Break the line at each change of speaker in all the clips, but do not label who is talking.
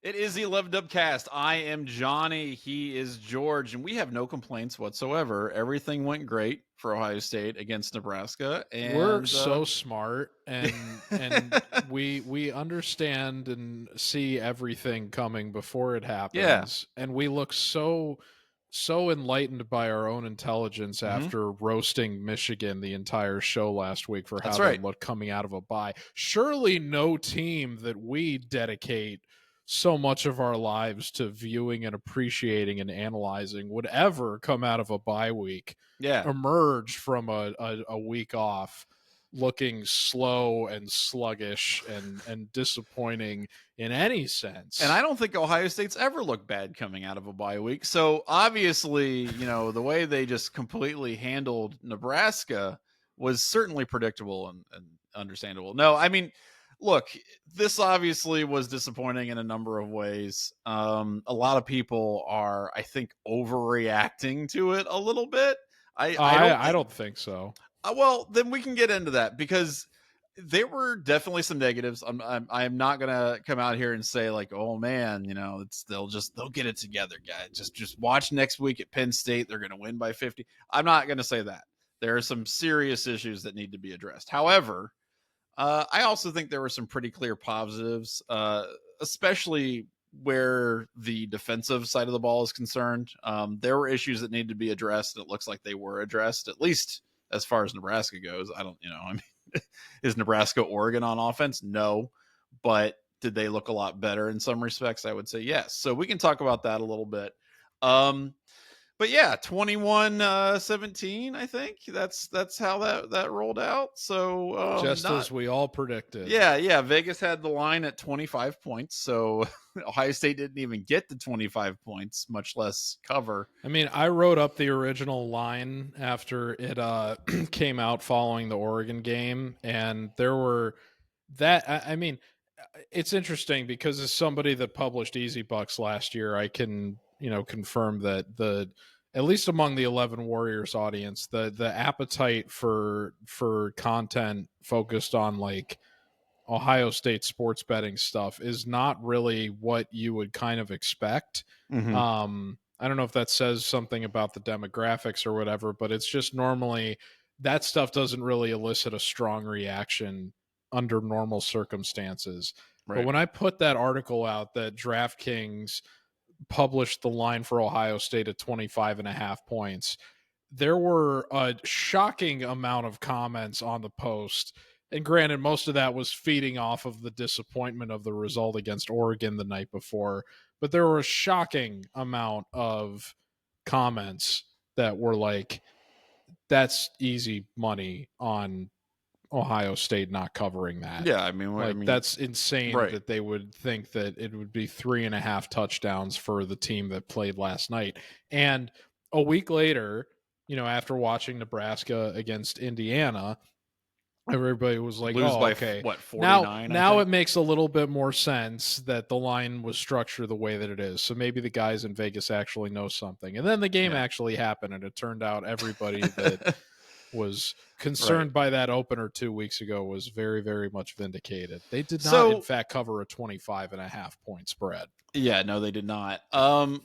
It is the 11 Dubcast. I am Johnny. He is George, and we have no complaints whatsoever. Everything went great for Ohio State against Nebraska,
We're
and
so smart, and we understand and see everything coming before it
yeah,
happens, and we look so enlightened by our own intelligence
hmm
after roasting Michigan the entire show last week for how
that's
they
right.
look coming out of a bye. Surely no team that we dedicate so much of our lives to viewing and appreciating and analyzing would ever come out of a bye week,
Yeah,
emerge from a week off looking slow and sluggish and disappointing in any
and I
sense.
don't think Ohio State's ever looked bad coming out of a bye week. So obviously, the way they just completely handled Nebraska was certainly predictable and understandable. No, I mean, look, this obviously was disappointing in a number of ways. A lot of people are, I think, overreacting to it a little bit. I don't
I
think.
don't think so.
Well, then we can get into that because there were definitely some negatives. I'm not gonna come out here and say like, oh man, they'll get it together, guys. Just watch next week at Penn State. They're gonna win by 50. I'm not gonna say that. There are some serious issues that need to be addressed. However, I also think there were some pretty clear positives, especially where the defensive side of the ball is concerned. There were issues that needed to be addressed. And it looks like they were addressed, at least as far as Nebraska goes. I mean, is Nebraska Oregon on offense? No, but did they look a lot better in some respects? I would say yes. So we can talk about that a little bit. But yeah, 21-17, I think that's how that rolled out. So
Just
not
as we all predicted.
yeah, Vegas had the line at 25 points. So Ohio State didn't even get to 25 points, much less cover.
I mean, I wrote up the original line after it came out following the Oregon game, and there were I mean, it's interesting because as somebody that published Easy Bucks last year, I can confirm that at least among the 11 Warriors audience, the appetite for content focused on like Ohio State sports betting stuff is not really what you would kind of expect.
Mm-hmm.
I don't know if that says something about the demographics or whatever, but it's just normally that stuff doesn't really elicit a strong reaction under normal circumstances. But
Right.
when I put that article out that DraftKings published the line for Ohio State at 25 and a half points, there were a shocking amount of comments on the post. And granted, most of that was feeding off of the disappointment of the result against Oregon the night before. But there were a shocking amount of comments that were like, that's easy money on Ohio State not covering that.
Yeah,
Like, that's insane
right.
that they would think that it would be 3.5 touchdowns for the team that played last night. And a week later, after watching Nebraska against Indiana, everybody was like,
Lose
oh,
by
okay.
49, I
Now
think?
it makes a little bit more sense that the line was structured the way that it is. So maybe the guys in Vegas actually know something. And then the game
Yeah.
actually happened, and it turned out everybody that was concerned
Right.
by that opener 2 weeks ago was very, very much vindicated. They did not, in
So
fact, cover a 25.5 point spread.
yeah, no, they did not. A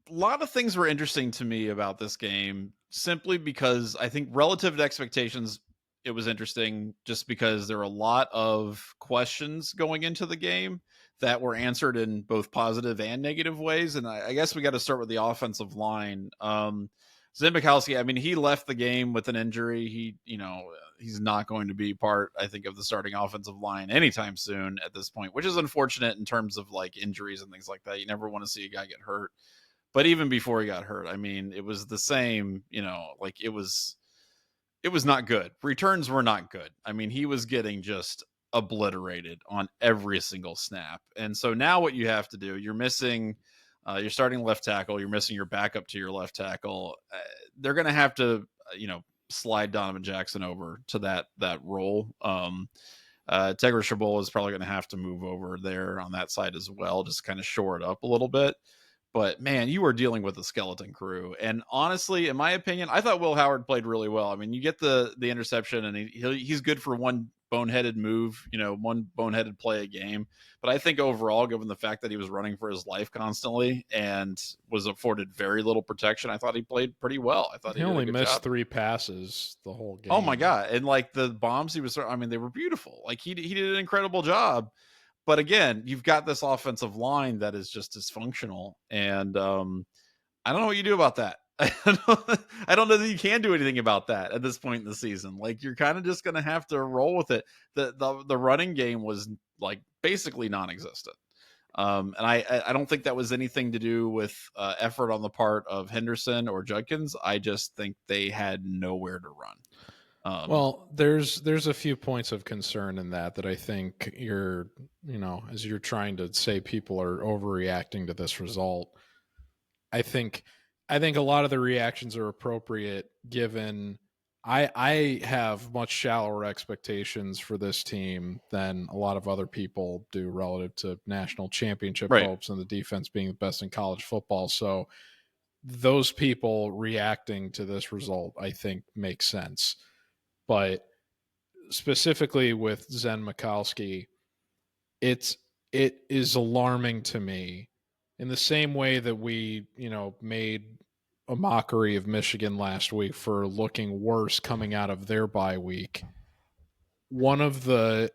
lot of things were interesting to me about this game simply because I think relative to expectations, it was interesting just because there were a lot of questions going into the game that were answered in both positive and negative ways. And I guess we got to start with the offensive line. Zim Mikowski, I mean, he left the game with an injury. He's not going to be part, I think, of the starting offensive line anytime soon at this point, which is unfortunate in terms of like injuries and things like that. You never want to see a guy get hurt. But even before he got hurt, I mean, it was the same, like it was not good. Returns were not good. I mean, he was getting just obliterated on every single snap. And so now what you have to do, you're missing your starting left tackle, you're missing your backup to your left tackle. They're going to have to, slide Donovan Jackson over to that role. Tegra Chabot is probably going to have to move over there on that side as well, just kind of shore it up a little bit. But man, you were dealing with a skeleton crew. And honestly, in my opinion, I thought Will Howard played really well. I mean, you get the interception and he's good for one boneheaded move, one boneheaded play a game. But I think overall, given the fact that he was running for his life constantly and was afforded very little protection, I thought he played pretty well. I thought
He
he did
only
a good
missed
job.
3 passes the whole game.
Oh my God. And like the bombs he was, they were beautiful. Like he did an incredible job. But again, you've got this offensive line that is just dysfunctional. And I don't know what you do about that. I don't know that you can do anything about that at this point in the season. Like you're kind of just going to have to roll with it. The running game was like basically non-existent. And I don't think that was anything to do with effort on the part of Henderson or Judkins. I just think they had nowhere to run.
Well, there's a few points of concern in that I think as you're trying to say people are overreacting to this result. I think a lot of the reactions are appropriate given I have much shallower expectations for this team than a lot of other people do relative to national championship
Right.
hopes and the defense being the best in college football. So those people reacting to this result, I think, makes sense. But specifically with Zen Mikowski, it is alarming to me in the same way that we, made a mockery of Michigan last week for looking worse coming out of their bye week. One of the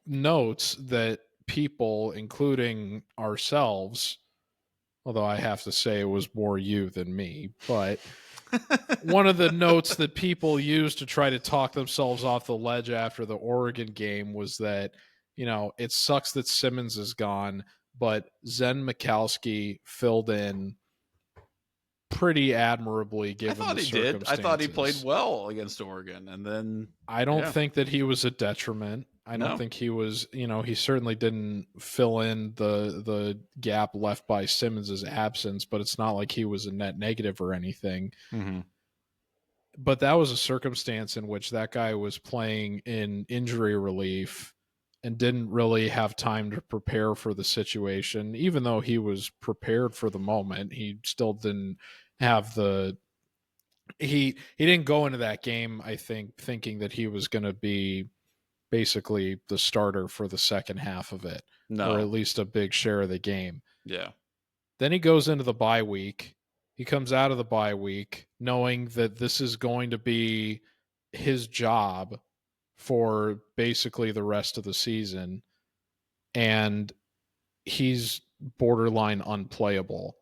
notes that people, including ourselves, although I have to say it was more you than me, but one of the notes that people used to try to talk themselves off the ledge after the Oregon game was that, it sucks that Simmons is gone, but Zen Mikowski filled in pretty admirably given
I thought
the
he did. I thought he played
circumstances.
well against Oregon. And then
I don't think that he was a detriment. I don't think he was, he certainly didn't fill in the gap left by Simmons's absence, but it's not like he was a net negative or anything.
Mm-hmm.
But that was a circumstance in which that guy was playing in injury relief and didn't really have time to prepare for the situation. Even though he was prepared for the moment, he still didn't have he didn't go into that game, I think, thinking that he was going to be basically the starter for the second half of it, or at least a big share of the game.
Yeah.
Then he goes into the bye week. He comes out of the bye week knowing that this is going to be his job for basically the rest of the season. And he's borderline unplayable.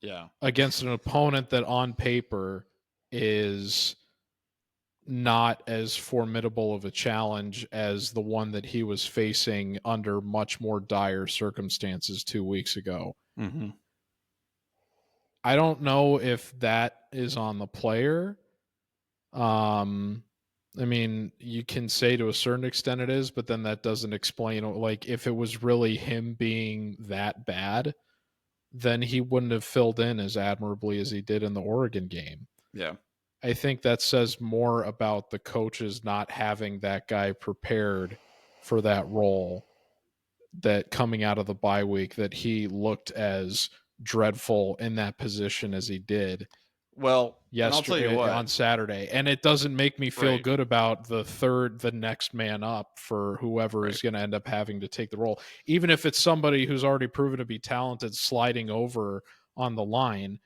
Yeah.
Against an opponent that on paper is not as formidable of a challenge as the one that he was facing under much more dire circumstances 2 weeks ago.
Mm-hmm.
I don't know if that is on the player. I mean, you can say to a certain extent it is, but then that doesn't explain, like, if it was really him being that bad, then he wouldn't have filled in as admirably as he did in the Oregon game.
Yeah.
I think that says more about the coaches not having that guy prepared for that role, that coming out of the bye week that he looked as dreadful in that position as he did.
Well,
yesterday,
I'll tell you what,
on Saturday. And it doesn't make me feel
Right.
good about the next man up for whoever is going to end up having to take the role. Even if it's somebody who's already proven to be talented sliding over on the line,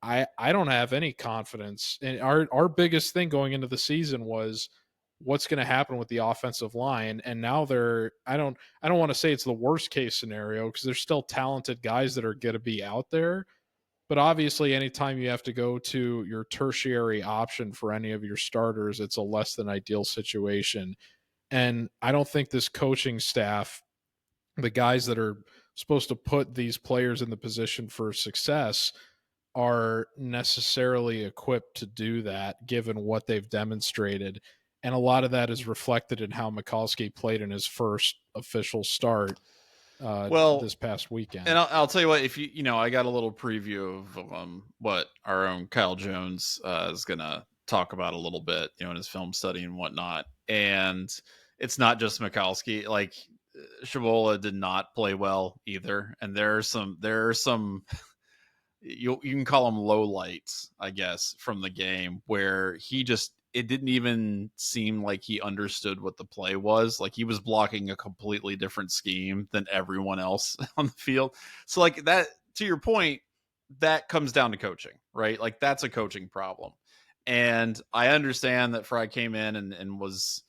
I don't have any confidence. And our biggest thing going into the season was what's going to happen with the offensive line. And now I don't want to say it's the worst case scenario because there's still talented guys that are going to be out there. But obviously, anytime you have to go to your tertiary option for any of your starters, it's a less than ideal situation. And I don't think this coaching staff, the guys that are supposed to put these players in the position for success, are necessarily equipped to do that given what they've demonstrated. And a lot of that is reflected in how Mikulski played in his first official start this past weekend.
And I'll tell you what, if I got a little preview of what our own Kyle Jones is going to talk about a little bit, in his film study and whatnot. And it's not just Mikulski. Like Shabola did not play well either. And there are some you can call them low lights, I guess, from the game where he just it didn't even seem like he understood what the play was. Like he was blocking a completely different scheme than everyone else on the field. So like that, to your point, that comes down to coaching, right? Like that's a coaching problem. And I understand that Fry came in and was,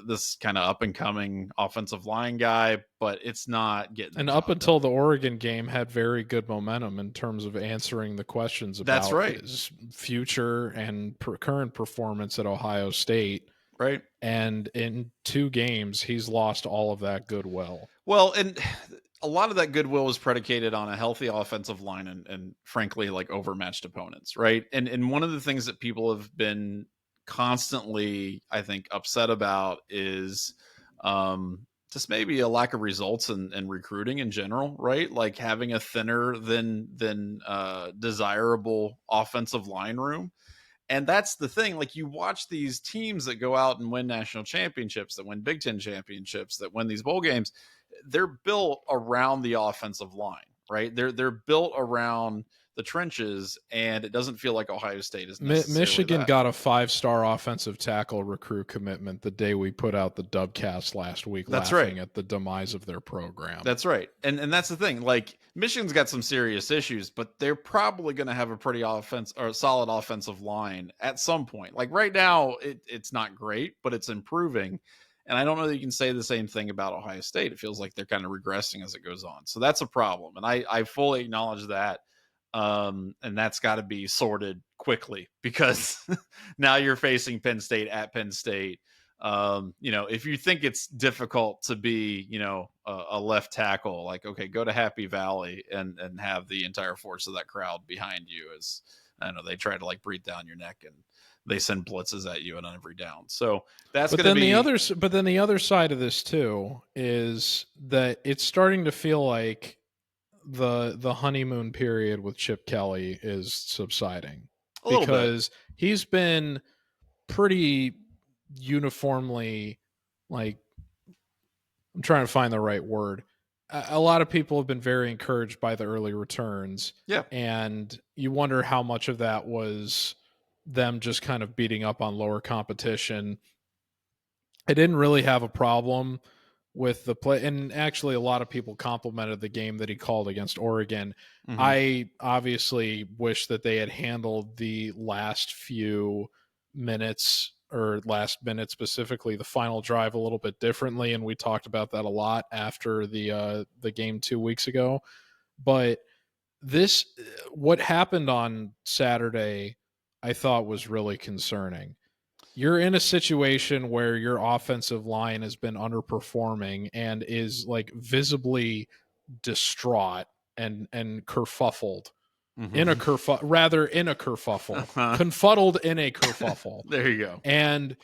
this kind of up and coming offensive line guy, but it's not getting.
And up until the Oregon game had very good momentum in terms of answering the questions about his future and current performance at Ohio State.
Right.
And in 2 games, he's lost all of that goodwill.
Well, and a lot of that goodwill was predicated on a healthy offensive line and frankly, like overmatched opponents. Right. And one of the things that people have been constantly, I think, upset about is just maybe a lack of results and recruiting in general, right? Like having a thinner than desirable offensive line room. And that's the thing. Like you watch these teams that go out and win national championships, that win Big Ten championships, that win these bowl games. They're built around the offensive line, right? They're built around the trenches, and it doesn't feel like Ohio State is necessarily
Michigan
that.
got a 5-star offensive tackle recruit commitment the day we put out the Dubcast last week.
That's
laughing
right.
At the demise of their program.
That's right. And that's the thing. Like Michigan's got some serious issues, but they're probably going to have a pretty solid offensive line at some point. Like right now, it's not great, but it's improving. And I don't know that you can say the same thing about Ohio State. It feels like they're kind of regressing as it goes on. So that's a problem. And I fully acknowledge that. And that's got to be sorted quickly because now you're facing Penn State at Penn State. If you think it's difficult to be, a left tackle, like, okay, go to Happy Valley and have the entire force of that crowd behind you as I don't know, they try to like breathe down your neck and they send blitzes at you on every down. So that's going to be
But then the other side of this too is that it's starting to feel like the honeymoon period with Chip Kelly is subsiding because he's been pretty uniformly, like, I'm trying to find the right word. A lot of people have been very encouraged by the early returns.
Yeah.
And you wonder how much of that was them just kind of beating up on lower competition. I didn't really have a problem with the play. And actually, a lot of people complimented the game that he called against Oregon. Mm-hmm. I obviously wish that they had handled the last few minutes or last minute, specifically the final drive, a little bit differently. And we talked about that a lot after the game 2 weeks ago. But what happened on Saturday, I thought was really concerning. You're in a situation where your offensive line has been underperforming and is like visibly distraught and kerfuffled.
Mm-hmm.
In a kerfuffle, confuddled in a kerfuffle.
There you go.
And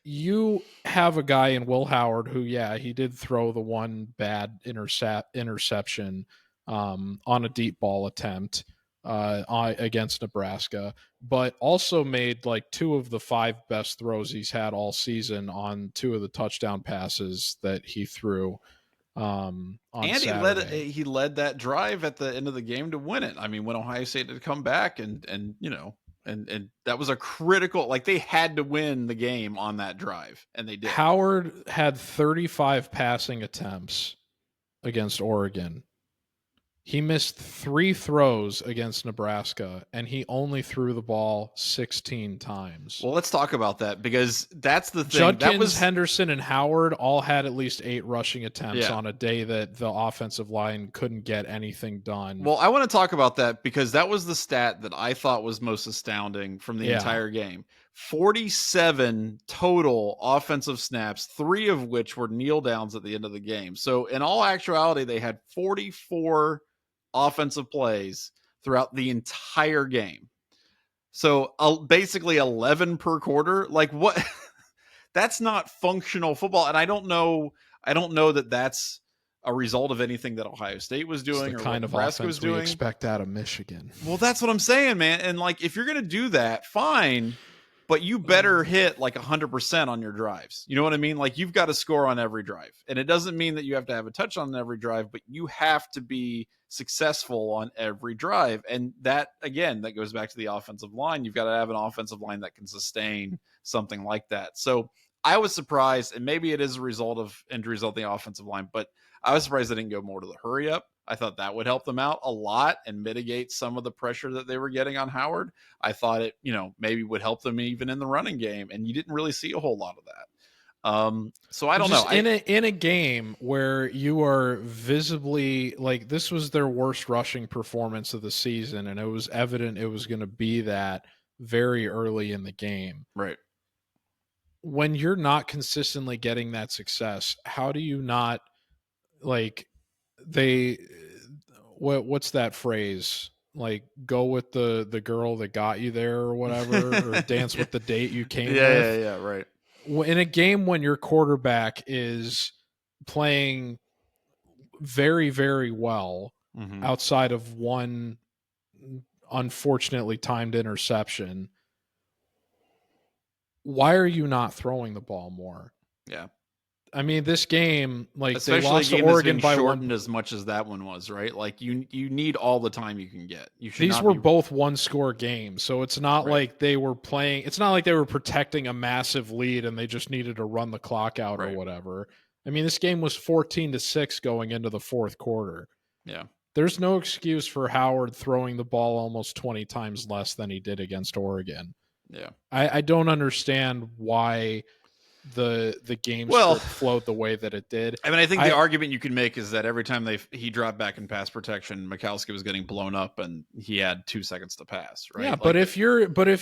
you have a guy in Will Howard who, he did throw the one bad interception on a deep ball attempt against Nebraska, but also made like 2 of the 5 best throws he's had all season on 2 of the touchdown passes that he threw. On Saturday.
He led that drive at the end of the game to win it. I mean, when Ohio State had come back and that was a critical, like they had to win the game on that drive, and they did.
Howard had 35 passing attempts against Oregon. He missed 3 throws against Nebraska, and he only threw the ball 16 times.
Well, let's talk about that because that's the thing.
Judkins, Henderson, and Howard all had at least 8 rushing attempts on a day that the offensive line couldn't get anything done.
Well, I want to talk about that because that was the stat that I thought was most astounding from the entire game. 47 total offensive snaps, 3 of which were kneel downs at the end of the game. So in all actuality, they had 44 offensive plays throughout the entire game. So basically 11 per quarter. Like what? That's not functional football. And I don't know that that's a result of anything that Ohio State was doing or
kind
what
of
Nebraska was doing.
We expect out of Michigan.
Well, that's what I'm saying, man. And like, if you're going to do that, fine, but you better hit like 100% on your drives. You know what I mean? Like you've got to score on every drive, and it doesn't mean that you have to have a touch on every drive, but you have to be successful on every drive. And that, again, that goes back to the offensive line. You've got to have an offensive line that can sustain something like that. So I was surprised, and maybe it is a result of injuries on the offensive line, but I was surprised they didn't go more to the hurry up. I thought that would help them out a lot and mitigate some of the pressure that they were getting on Howard. I thought it, maybe would help them even in the running game, and you didn't really see a whole lot of that. So I don't know.
In a game where you are visibly like, this was their worst rushing performance of the season, and it was evident it was going to be that very early in the game.
Right.
When you're not consistently getting that success, how do you not what's that phrase? Like, go with the girl that got you there or whatever, or dance with the date you came with.
Yeah, right.
In a game when your quarterback is playing very, very well, outside of one unfortunately timed interception, why are you not throwing the ball more?
Yeah.
I mean, this game,
especially
they lost
a game
to Oregon
that's been
by
shortened as much as that one was, right? Like you need all the time you can get.
These were both one-score games, so it's not like they were playing. It's not like they were protecting a massive lead and they just needed to run the clock out or whatever. I mean, this game was 14-6 going into the fourth quarter.
Yeah,
there's no excuse for Howard throwing the ball almost 20 times less than he did against Oregon.
Yeah,
I don't understand why the game flowed the way that it did.
I mean, I think the argument you can make is that every time he dropped back in pass protection, Mikowski was getting blown up and he had 2 seconds to pass, right?
Yeah, but if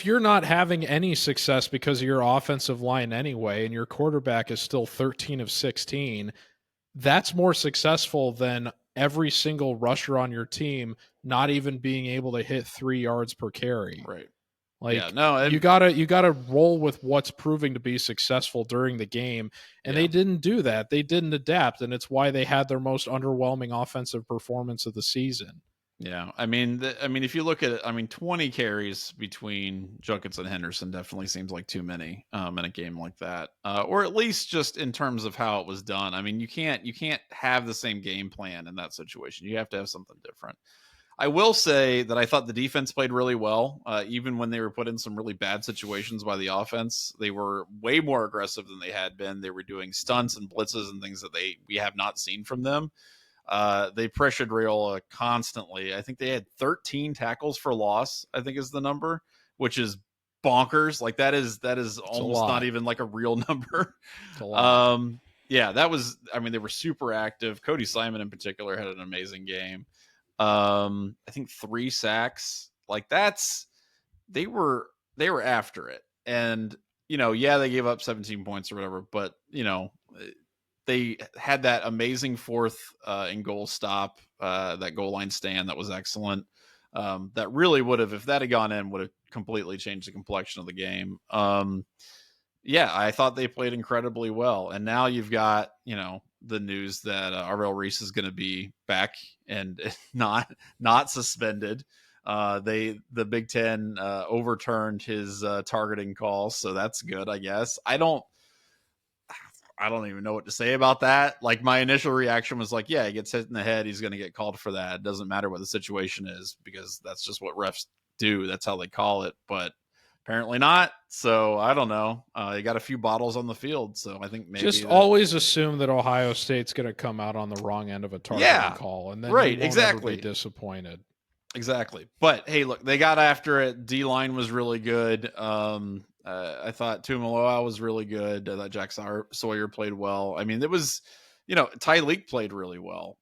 you're not having any success because of your offensive line anyway, and your quarterback is still 13 of 16, that's more successful than every single rusher on your team not even being able to hit 3 yards per carry.
Right.
You gotta roll with what's proving to be successful during the game, and they didn't do that. They didn't adapt, and it's why they had their most underwhelming offensive performance of the season.
Yeah, I mean, if you look at it, 20 carries between Junkins and Henderson definitely seems like too many in a game like that, or at least just in terms of how it was done. I mean, you can't have the same game plan in that situation. You have to have something different. I will say that I thought the defense played really well, even when they were put in some really bad situations by the offense. They were way more aggressive than they had been. They were doing stunts and blitzes and things that we have not seen from them. They pressured Raiola constantly. I think they had 13 tackles for loss, I think is the number, which is bonkers. Like that is almost not even like a real number.
It's a lot.
Yeah, that was, they were super active. Cody Simon in particular had an amazing game. I think 3 sacks. Like they were after it. And, they gave up 17 points or whatever, but they had that amazing 4th and goal stop, that goal line stand that was excellent. That really would have, if that had gone in, would have completely changed the complexion of the game. I thought they played incredibly well. And now you've got, the news that Arvell Reese is going to be back and not suspended. The Big Ten overturned his targeting call, so that's good, I guess. I don't even know what to say about that. Like, my initial reaction was like, yeah, he gets hit in the head, he's going to get called for that. It doesn't matter what the situation is because that's just what refs do. That's how they call it. But apparently not. So I don't know. You got a few bottles on the field, so I think maybe
just always assume that Ohio State's going to come out on the wrong end of a targeting call, and then you won't ever be disappointed.
Exactly. But hey, look, they got after it. D-line was really good. I thought Tuimoloau was really good. I thought Jack Sawyer played well. I mean, it was, Ty Leak played really well.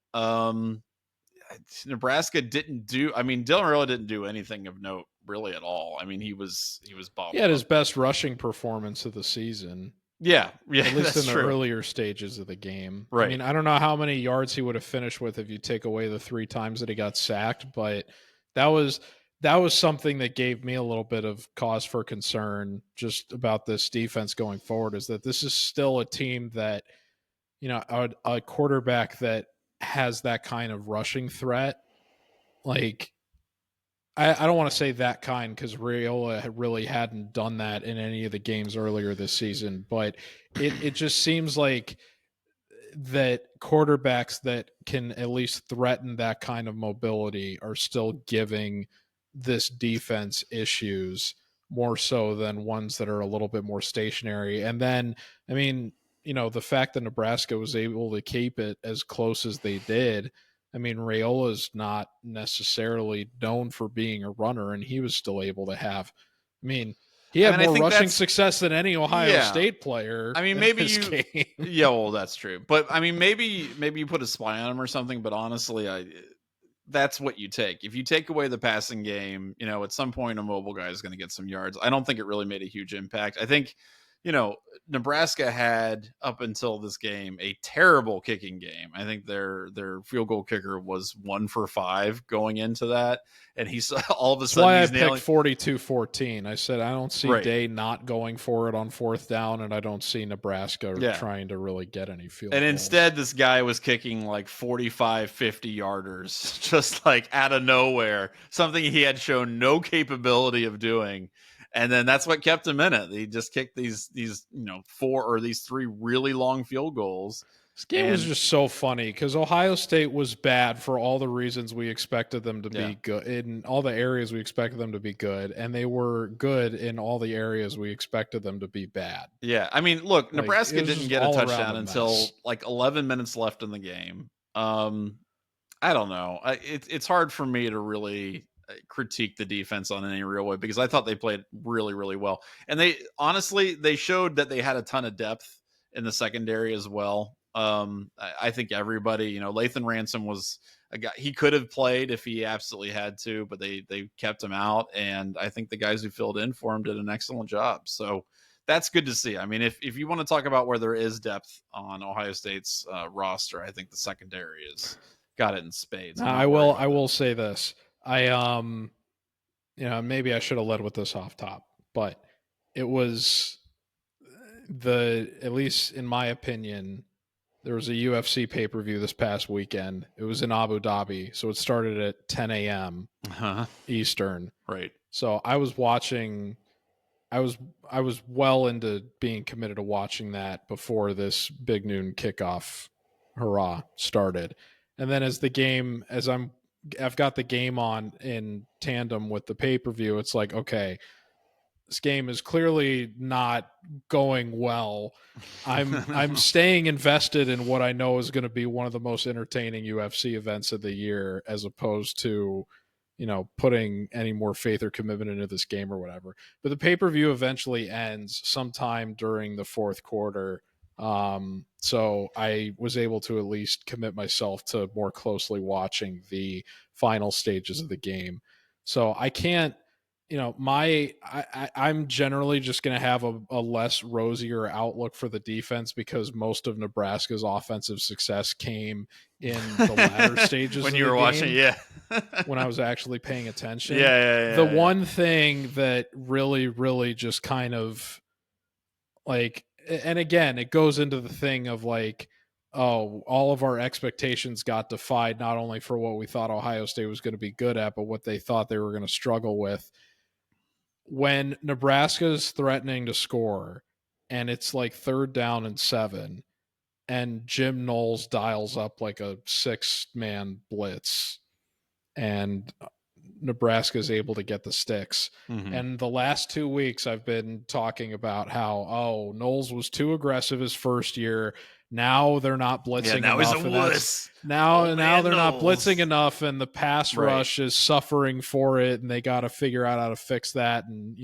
Nebraska didn't do. Dylan Raiola didn't do anything of note really at all. He was bottled.
He had his best rushing performance of the season.
Yeah,
at least in the earlier stages of the game.
Right.
I don't know how many yards he would have finished with if you take away the 3 times that he got sacked, but that was something that gave me a little bit of cause for concern just about this defense going forward, is that this is still a team that, a quarterback that has that kind of rushing threat. Like, I don't want to say that kind because Raiola really hadn't done that in any of the games earlier this season, but it just seems like that quarterbacks that can at least threaten that kind of mobility are still giving this defense issues more so than ones that are a little bit more stationary. And then, I mean, the fact that Nebraska was able to keep it as close as they did. I mean, Rayola's not necessarily known for being a runner, and he was still able to have, I mean, he had more rushing success than any Ohio State player.
I mean, maybe yeah, well, that's true. But I mean, maybe you put a spy on him or something. But honestly, that's what you take. If you take away the passing game, at some point a mobile guy is going to get some yards. I don't think it really made a huge impact. I think, Nebraska had up until this game a terrible kicking game. I think their field goal kicker was 1 for 5 going into that, and he's all of a sudden
why I picked 42-14. I said I don't see Day not going for it on 4th down, and I don't see Nebraska trying to really get any field goals.
Instead, this guy was kicking like 45, 50 yarders, just like out of nowhere, something he had shown no capability of doing. And then that's what kept him in it. He just kicked these 4 or these 3 really long field goals.
This game was just so funny because Ohio State was bad for all the reasons we expected them to be good, in all the areas we expected them to be good, and they were good in all the areas we expected them to be bad.
Yeah, I mean, look, Nebraska didn't get a touchdown until like 11 minutes left in the game. I don't know. It's hard for me to really critique the defense on any real way because I thought they played really, really well. And they showed that they had a ton of depth in the secondary as well. I think everybody, Lathan Ransom was a guy, he could have played if he absolutely had to, but they kept him out. And I think the guys who filled in for him did an excellent job. So that's good to see. I mean, if you want to talk about where there is depth on Ohio State's roster, I think the secondary has got it in spades.
I will say this. Maybe I should have led with this off top, but it was at least in my opinion, there was a UFC pay-per-view this past weekend. It was in Abu Dhabi, so it started at 10 a.m. Eastern.
Right.
So I was watching. I was well into being committed to watching that before this big noon kickoff hurrah started, and then I've got the game on in tandem with the pay-per-view. It's like, okay, this game is clearly not going well. I'm staying invested in what I know is going to be one of the most entertaining UFC events of the year, as opposed to, putting any more faith or commitment into this game or whatever. But the pay-per-view eventually ends sometime during the 4th quarter. So I was able to at least commit myself to more closely watching the final stages of the game. So I can't, I'm generally just going to have a less rosier outlook for the defense because most of Nebraska's offensive success came in the latter stages
when
of
you were watching,
when I was actually paying attention.
The
one thing that really, really just kind of like, and again, it goes into the thing of like, oh, all of our expectations got defied, not only for what we thought Ohio State was going to be good at, but what they thought they were going to struggle with. When Nebraska's threatening to score and it's like 3rd down and 7 and Jim Knowles dials up like a 6-man blitz and Nebraska is able to get the sticks. Mm-hmm. And the last 2 weeks I've been talking about how, Knowles was too aggressive his first year. Now they're not blitzing
now
enough.
He's a wuss.
Now they're not blitzing enough, and the pass rush is suffering for it, and they got to figure out how to fix that. And,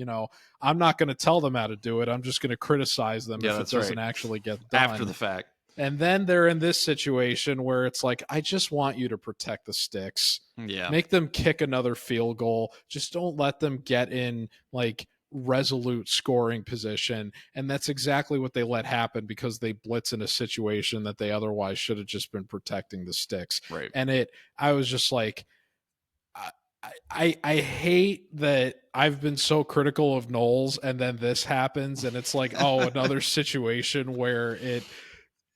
I'm not going to tell them how to do it. I'm just going to criticize them if it doesn't actually get done.
After the fact.
And then they're in this situation where it's like, I just want you to protect the sticks.
Yeah.
Make them kick another field goal. Just don't let them get in like resolute scoring position. And that's exactly what they let happen because they blitz in a situation that they otherwise should have just been protecting the sticks.
Right.
And I was just like, I hate that I've been so critical of Knowles and then this happens and it's like, another situation where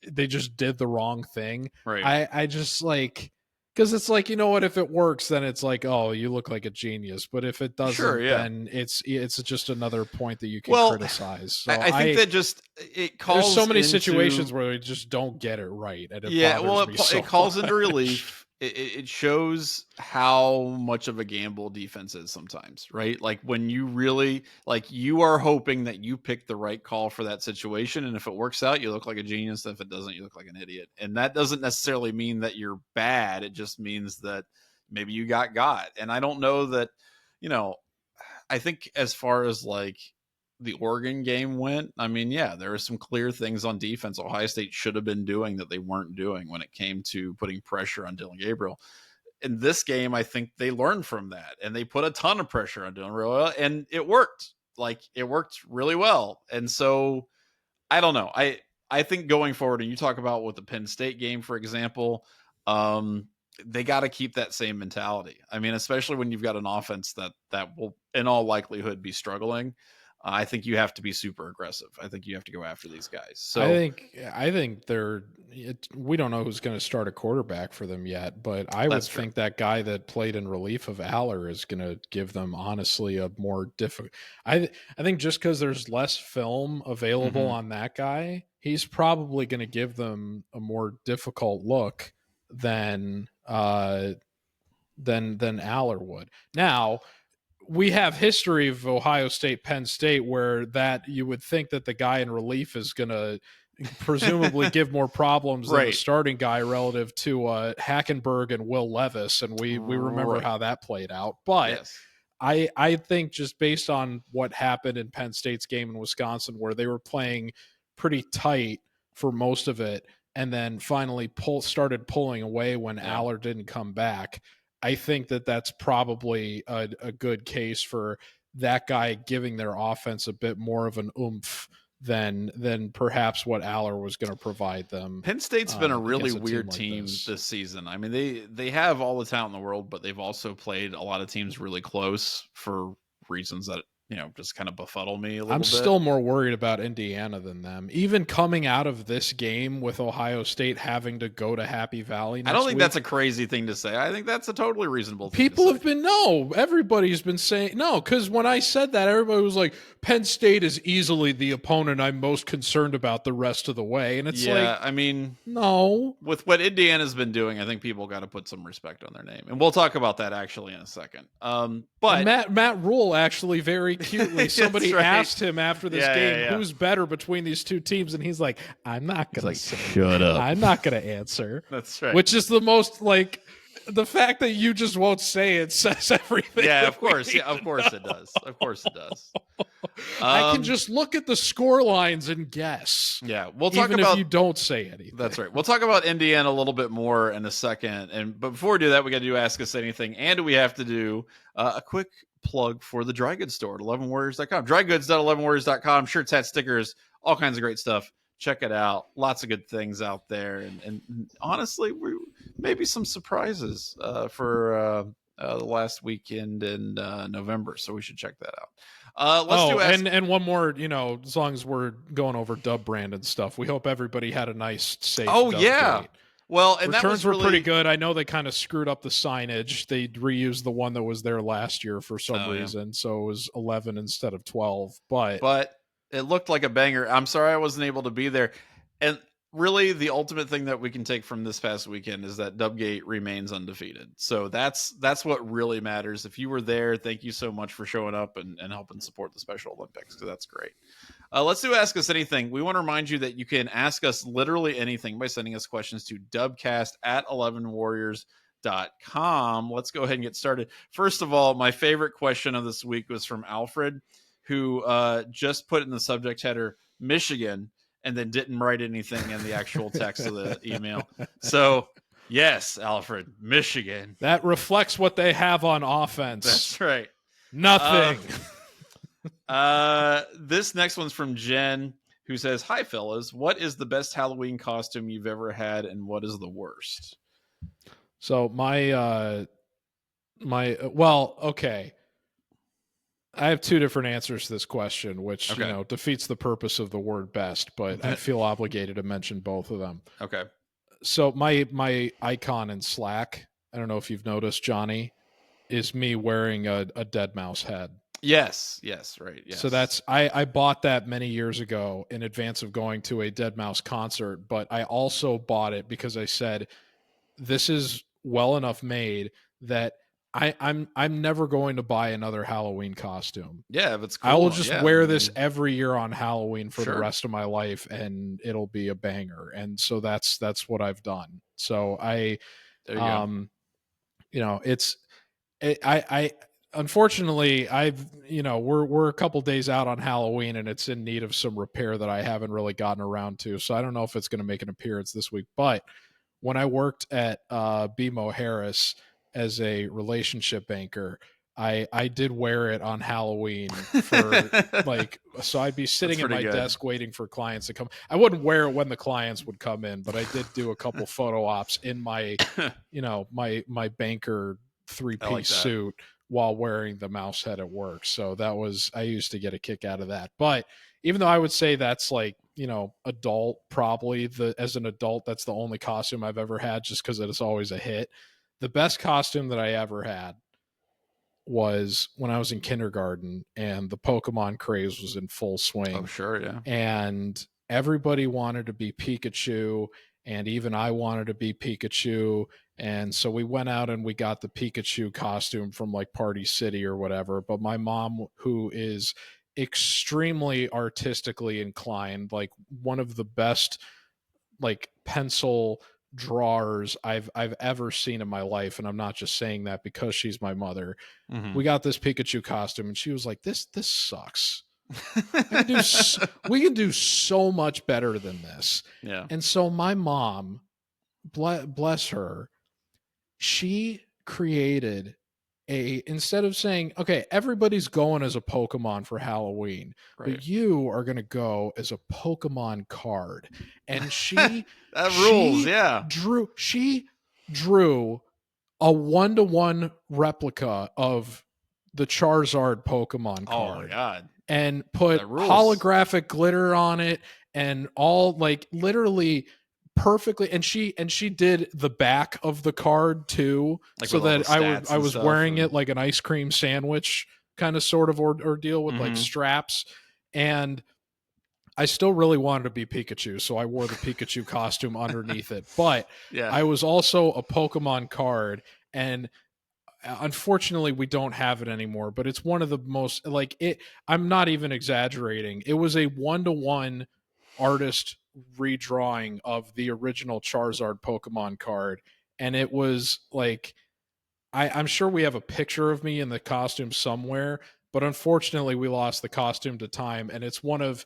they just did the wrong thing.
Right.
I just like, Because it's like, you know what, if it works, then it's like, oh, you look like a genius. But if it doesn't,
Sure, yeah.
then it's just another point that you can
Well,
criticize. So
I think that just it calls
there's so many
into,
situations where we just don't get it right, and it
yeah, well,
bothers me so
it calls into
much.
relief. It shows how much of a gamble defense is sometimes, right? Like when you really, like, you are hoping that you pick the right call for that situation, and if it works out, you look like a genius. If it doesn't, you look like an idiot. And that doesn't necessarily mean that you're bad. It just means that maybe you got. And I don't know that, you know, I think as far as like the Oregon game went, I mean, yeah, there are some clear things on defense Ohio State should have been doing that they weren't doing when it came to putting pressure on Dylan Gabriel. In this game, I think they learned from that and they put a ton of pressure on Dylan Gabriel, and it worked. Like, it worked really well. And so I don't know. I think going forward, and you talk about with the Penn State game, for example, they got to keep that same mentality. I mean, especially when you've got an offense that will, in all likelihood, be struggling. I think you have to be super aggressive. I think you have to go after these guys. So
I think we don't know who's going to start a quarterback for them yet, but I would think that guy that played in relief of Aller is going to give them, honestly, a more difficult. I think just because there's less film available on that guy, he's probably going to give them a more difficult look than Aller would. Now, we have history of Ohio State, Penn State, where that you would think that the guy in relief is going to presumably give more problems than the starting guy relative to Hackenberg and Will Levis. And we remember how that played out. But I think just based on what happened in Penn State's game in Wisconsin, where they were playing pretty tight for most of it, and then finally started pulling away when Aller didn't come back, I think that that's probably a good case for that guy giving their offense a bit more of an oomph than perhaps what Aller was going to provide them.
Penn State's been a really weird team this season. I mean, they have all the talent in the world, but they've also played a lot of teams really close for reasons that, you know, just kind of befuddle me a little bit.
I'm still more worried about Indiana than them. Even coming out of this game with Ohio State having to go to Happy Valley next
I don't think
week,
that's a crazy thing to say. I think that's a totally reasonable thing to say.
Everybody's been saying no, because when I said that, everybody was like, Penn State is easily the opponent I'm most concerned about the rest of the way. And it's
I mean,
no.
With what Indiana's been doing, I think people got to put some respect on their name. And we'll talk about that actually in a second. But
Matt Rule actually very cutely, somebody asked him after this game, who's better between these two teams? And he's like, I'm not going to say.
Shut up.
I'm not going to answer.
That's right.
Which is the most, like, the fact that you just won't say it says everything.
Yeah, of course. Yeah, of course it does. Of course it does.
I can just look at the score lines and guess.
Yeah, we'll talk about
if you don't say anything.
That's right. We'll talk about Indiana a little bit more in a second. But before we do that, we got to do Ask Us Anything, and we have to do a quick plug for the dry goods store at 11warriors.com. Drygoods.11warriors.com. Shirts, hats, stickers, all kinds of great stuff. Check it out. Lots of good things out there, and honestly, maybe some surprises for the last weekend in November. So we should check that out.
And one more, as long as we're going over Dub brand and stuff, we hope everybody had a nice, safe Dub date.
Well, and
returns were pretty good. I know they kind of screwed up the signage. They reused the one that was there last year for some reason, so it was 11 instead of 12. But
it looked like a banger. I'm sorry I wasn't able to be there. And really, the ultimate thing that we can take from this past weekend is that Dubgate remains undefeated. So that's what really matters. If you were there, thank you so much for showing up and helping support the Special Olympics, because that's great. Let's do Ask Us Anything. We want to remind you that you can ask us literally anything by sending us questions to dubcast@11warriors.com. Let's go ahead and get started. First of all, my favorite question of this week was from Alfred, who just put in the subject header Michigan and then didn't write anything in the actual text of the email. So, yes, Alfred, Michigan.
That reflects what they have on offense.
That's right.
Nothing.
This next one's from Jen, who says, "Hi, fellas. What is the best Halloween costume you've ever had, and what is the worst?"
So okay. I have two different answers to this question, which defeats the purpose of the word best, but I feel obligated to mention both of them.
Okay.
So my icon in Slack I don't know if you've noticed, Johnny, is me wearing a dead mouse head.
Yes, right,
So
yes.
I bought that many years ago in advance of going to a dead mouse concert, but I also bought it because I said this is well enough made that I'm never going to buy another Halloween costume.
Yeah, if it's
I will
cool,
just
yeah, I
wear this
mean,
every year on Halloween for the
sure.
rest of my life, and it'll be a banger. And so that's what I've done. So
There you go.
um, it's I unfortunately I've we're a couple days out on Halloween, and it's in need of some repair that I haven't really gotten around to. So I don't know if it's going to make an appearance this week. But when I worked at BMO Harris as a relationship banker, I did wear it on Halloween for like, so I'd be
That's
sitting at
pretty
my
good.
desk waiting for clients to come. I wouldn't wear it when the clients would come in, but I did do a couple photo ops in my my banker three
I like
piece
that.
suit while wearing the mouse head at work. So that was, I used to get a kick out of that. But even though I would say that's like, adult, probably as an adult, that's the only costume I've ever had just because it's always a hit. The best costume that I ever had was when I was in kindergarten and the Pokemon craze was in full
Oh,
swing,
sure, yeah.
and everybody wanted to be Pikachu, and even I wanted to be Pikachu. And so we went out and we got the Pikachu costume from like Party City or whatever. But my mom, who is extremely artistically inclined, like one of the best like pencil drawers I've ever seen in my life, and I'm not just saying that because she's my mother.
Hmm.
We got this Pikachu costume, and she was like, "This sucks. I can do we can do so much better than this."
Yeah.
And so my mom, bless her, she created instead of saying, "Okay, everybody's going as a Pokemon for Halloween,
Right.
but you are going to go as a Pokemon card." And she
That rules,
she
yeah.
drew a 1-to-1 replica of the Charizard Pokemon
Oh my
card
god.
and put
That rules.
holographic glitter on it and all, like, literally perfectly. And she did the back of the card too,
Like
so
with all the
that
stats
I
and
was
stuff
wearing
and
it like an ice cream sandwich kind of sort of ordeal with like
mhm.
straps. And I still really wanted to be Pikachu, so I wore the Pikachu costume underneath it. But
Yeah.
I was also a Pokemon card, and unfortunately we don't have it anymore, but it's one of the most, like, it, I'm not even exaggerating, it was a 1-to-1 artist redrawing of the original Charizard Pokemon card. And it was like, I'm sure we have a picture of me in the costume somewhere, but unfortunately we lost the costume to time. And it's one of,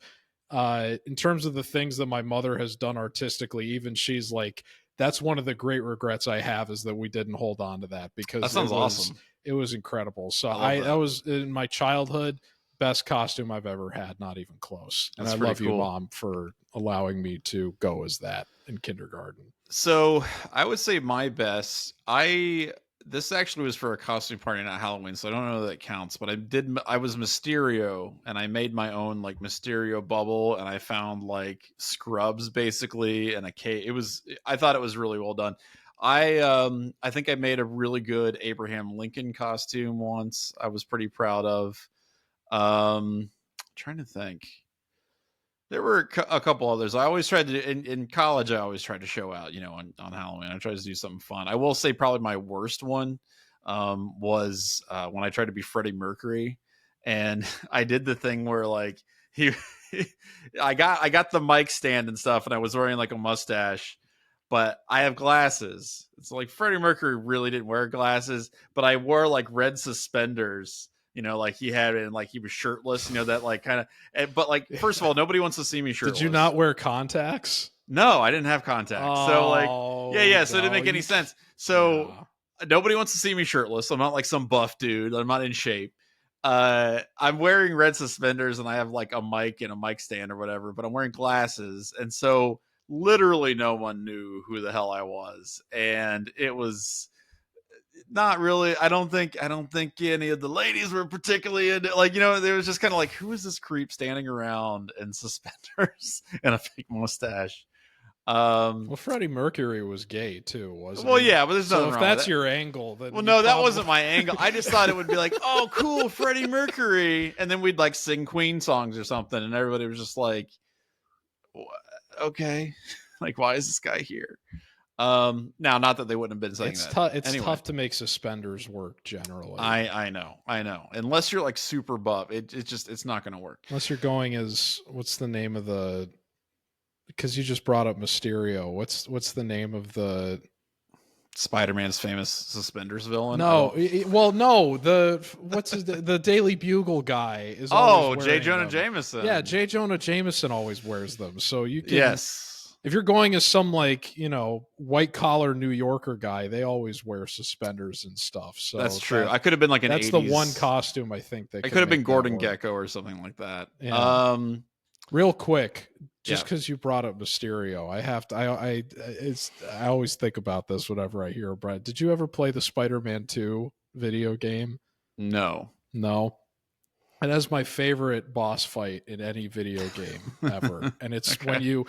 in terms of the things that my mother has done artistically, even she's like, that's one of the great regrets I have, is that we didn't hold on to that,
That
because
sounds awesome.
it was incredible. So
I love
that
that.
was in my childhood, best costume I've ever had, not even close. And I
That's pretty
love you,
cool.
Mom, for allowing me to go as that in kindergarten.
So I would say my best. I This actually was for a costume party, not Halloween, so I don't know that counts. But I was Mysterio, and I made my own like Mysterio bubble, and I found like scrubs basically, and a cake. I thought it was really well done. I think I made a really good Abraham Lincoln costume once. I was pretty proud of. Trying to think. There were a couple others. I always tried to in college. I always tried to show out, on Halloween. I tried to do something fun. I will say probably my worst one was when I tried to be Freddie Mercury, and I did the thing where like he, I got the mic stand and stuff, and I was wearing like a mustache, but I have glasses. It's like Freddie Mercury really didn't wear glasses, but I wore like red suspenders. Like he had it, and like he was shirtless. That like kind of. But like, first of all, nobody wants to see me
Did you
shirtless.
not wear contacts?
No, I didn't have contacts. So like, yeah,
Oh
yeah. So it didn't
no,
make any sense. So
yeah.
nobody wants to see me shirtless. I'm not like some buff dude. I'm not in shape. I'm wearing red suspenders, and I have like a mic and a mic stand or whatever, but I'm wearing glasses. And so literally no one knew who the hell I was. And it was not really. I don't think any of the ladies were particularly into, like, there was just kind of like, who is this creep standing around in suspenders and a fake mustache?
Well, Freddie Mercury was gay too, wasn't
Well,
he?
yeah, but there's nothing
So if
wrong
that's
with that.
your angle, then
Well,
you
no, that
probably-
wasn't my angle. I just thought it would be like, oh, cool, Freddie Mercury, and then we'd like sing Queen songs or something, and everybody was just like, okay, like why is this guy here? Now, not that they wouldn't have been saying that.
It's
Anyway.
tough to make suspenders work generally.
I know. Unless you're like super buff, it's not going to work.
Unless you're going as what's the name of the? Because you just brought up Mysterio. What's the name of the
Spider-Man's famous suspenders villain?
No, what's the Daily Bugle guy is.
J. Jonah Jameson.
Yeah, J. Jonah Jameson always wears them. So you can,
yes.
If you're going as some like white collar New Yorker guy, they always wear suspenders and stuff. So
that's true. I could have been like an.
That's
80s.
the one costume I think they.
I could have been Gordon Gekko or something like that.
Yeah. Real quick, just because
yeah.
you brought up Mysterio, I have to. I always think about this whenever I hear Brad. Did you ever play the Spider-Man 2 video game?
No.
And that's my favorite boss fight in any video game ever. And it's when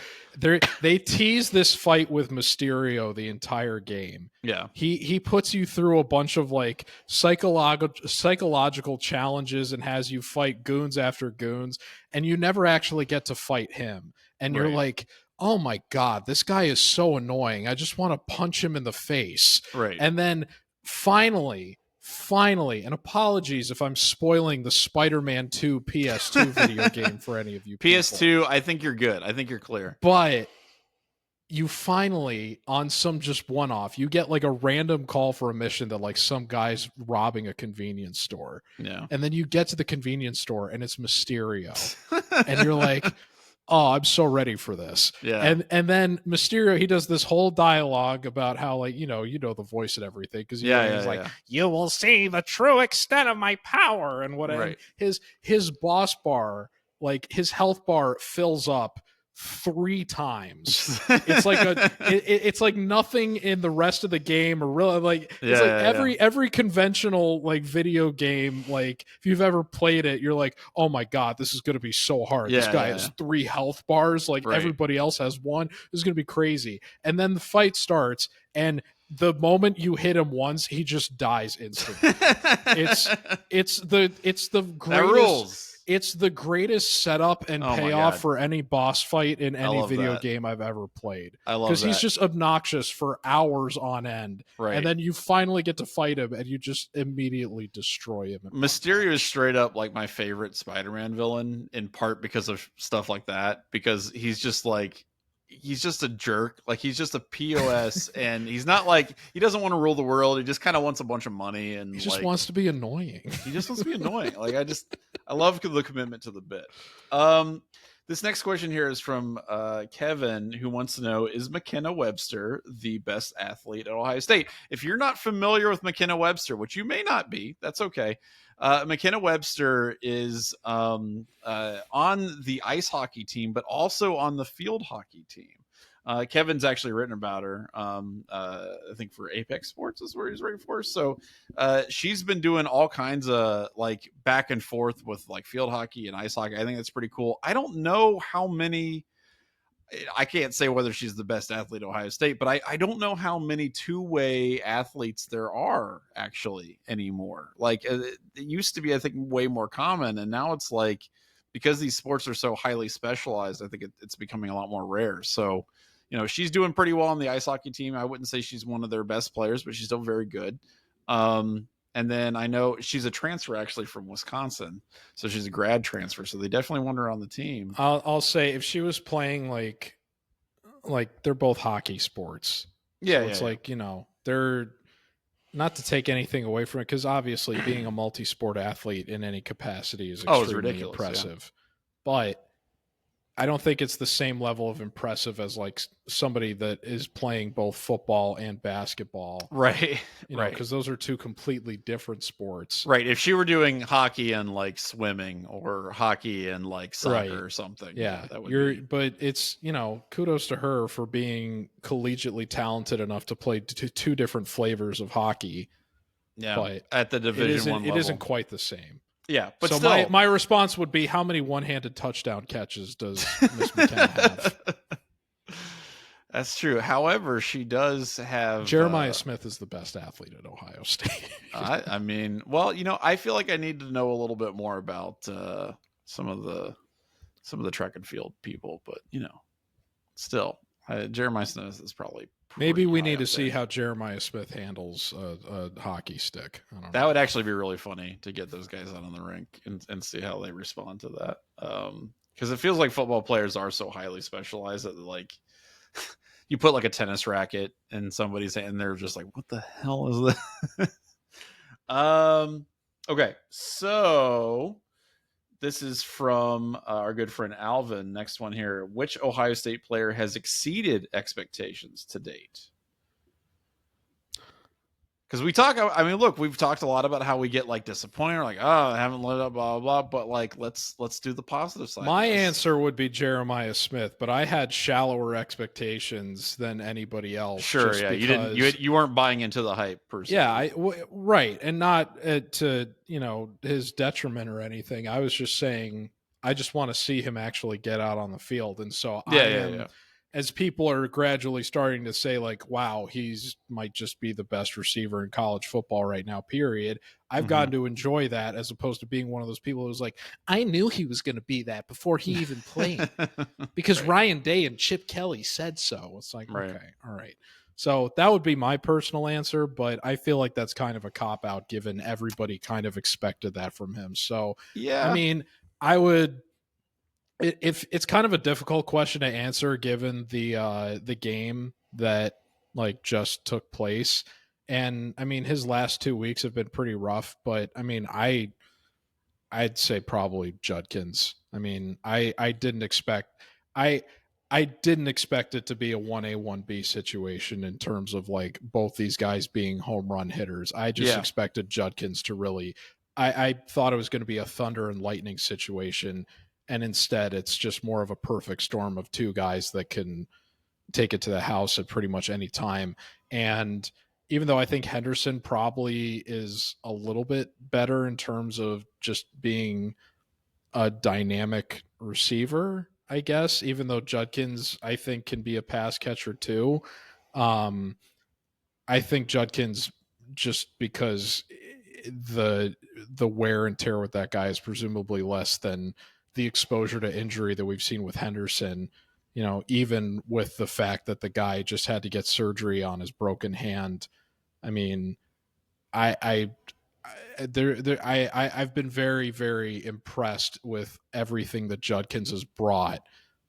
they tease this fight with Mysterio the entire game.
Yeah.
He puts you through a bunch of like psychological challenges and has you fight goons after goons, and you never actually get to fight him. And you're like, oh my God, this guy is so annoying. I just want to punch him in the face.
Right.
And then finally, and apologies if I'm spoiling the Spider-Man 2 PS2 video game for any of you people.
PS2, I think you're good. I think you're clear.
But you finally, on some just one-off, you get like a random call for a mission that like some guy's robbing a convenience store.
Yeah.
And then you get to the convenience store and it's Mysterio. And you're like, oh, I'm so ready for this.
Yeah.
And then Mysterio, he does this whole dialogue about how, like, you know the voice and everything. Because he's like, you will see the true extent of my power and whatever.
Right.
His boss bar, like his health bar fills up 3 times. It's like it's like nothing in the rest of the game or really like it's like every conventional like video game, like if you've ever played it, you're like, oh my God, this is gonna be so hard. This guy has 3 health bars, like everybody else has 1. This is gonna be crazy. And then the fight starts, and the moment you hit him once, he just dies instantly. it's the greatest.
That rules.
It's the greatest setup and payoff for any boss fight in any video game I've ever played.
I love that.
Because he's just obnoxious for hours on end.
Right.
And then you finally get to fight him and you just immediately destroy him.
Mysterio is straight up like my favorite Spider-Man villain, in part because of stuff like that. Because he's just like, he's just a jerk. Like he's just a POS and he's not like, he doesn't want to rule the world. He just kind of wants a bunch of money and
he just
like,
wants to be annoying.
He just wants to be annoying. Like I love the commitment to the bit. This next question here is from Kevin, who wants to know, is Makenna Webster the best athlete at Ohio State? If you're not familiar with Makenna Webster, which you may not be, that's okay. Makenna Webster is on the ice hockey team, but also on the field hockey team. Kevin's actually written about her. I think for Apex Sports is where he's writing for. So she's been doing all kinds of like back and forth with like field hockey and ice hockey. I think that's pretty cool. I don't know how many. I can't say whether she's the best athlete at Ohio State, but I don't know how many two-way athletes there are actually anymore. Like it used to be, I think, way more common, and now it's like, because these sports are so highly specialized, I think it's becoming a lot more rare. So, she's doing pretty well on the ice hockey team. I wouldn't say she's one of their best players, but she's still very good. And then I know she's a transfer actually from Wisconsin. So she's a grad transfer. So they definitely want her on the team.
I'll say if she was playing like they're both hockey sports.
Yeah.
So it's like, they're not to take anything away from it, because obviously being a multi-sport athlete in any capacity is extremely impressive. Yeah. But I don't think it's the same level of impressive as like somebody that is playing both football and basketball.
Right.
Because those are 2 completely different sports.
Right. If she were doing hockey and like swimming, or hockey and like soccer or something.
Yeah.
That would
But it's, kudos to her for being collegiately talented enough to play 2 different flavors of hockey.
Yeah.
But
at the Division I level.
It isn't quite the same.
Yeah, but
so
still,
my response would be, how many one-handed touchdown catches does Miss McKenna have?
That's true. However, she does have
Jeremiah Smith is the best athlete at Ohio State.
I mean, well, I feel like I need to know a little bit more about some of the track and field people, but still, Jeremiah Smith is probably
Maybe we
high
need to
up
see
there.
how Jeremiah Smith handles a hockey stick. I don't
That
know.
would actually be really funny to get those guys out on the rink and see how they respond to that. Because it feels like football players are so highly specialized that like you put like a tennis racket in somebody's hand and they're just like, what the hell is this? Okay, so this is from our good friend Alvin. Next one here. Which Ohio State player has exceeded expectations to date? Because we've talked a lot about how we get like disappointed, like, oh, I haven't lived up, blah, blah, blah. But like, let's do the positive side.
My answer would be Jeremiah Smith, but I had shallower expectations than anybody else.
Sure, yeah, you weren't buying into the hype per se.
Yeah, right, and not to his detriment or anything. I was just saying I just want to see him actually get out on the field, and so
yeah.
As people are gradually starting to say, like, wow, might just be the best receiver in college football right now, period. I've gotten to enjoy that as opposed to being one of those people who's like, I knew he was going to be that before he even played because
right.
Ryan Day and Chip Kelly said so. It's like,
right.
Okay, all right. So that would be my personal answer, but I feel like that's kind of a cop-out given everybody kind of expected that from him. So,
yeah,
I mean, I would – if it's kind of a difficult question to answer given the game that like just took place, and I mean his last 2 weeks have been pretty rough, but I mean I'd say probably Judkins. I mean I didn't expect I didn't expect it to be a 1A 1B situation in terms of like both these guys being home run hitters. I just expected Judkins to really I thought it was going to be a thunder and lightning situation. And instead, it's just more of a perfect storm of two guys that can take it to the house at pretty much any time. And even though I think Henderson probably is a little bit better in terms of just being a dynamic receiver, I guess, even though Judkins, I think, can be a pass catcher too. I think Judkins, just because the wear and tear with that guy is presumably less than the exposure to injury that we've seen with Henderson, even with the fact that the guy just had to get surgery on his broken hand. I mean, I've been very, very impressed with everything that Judkins has brought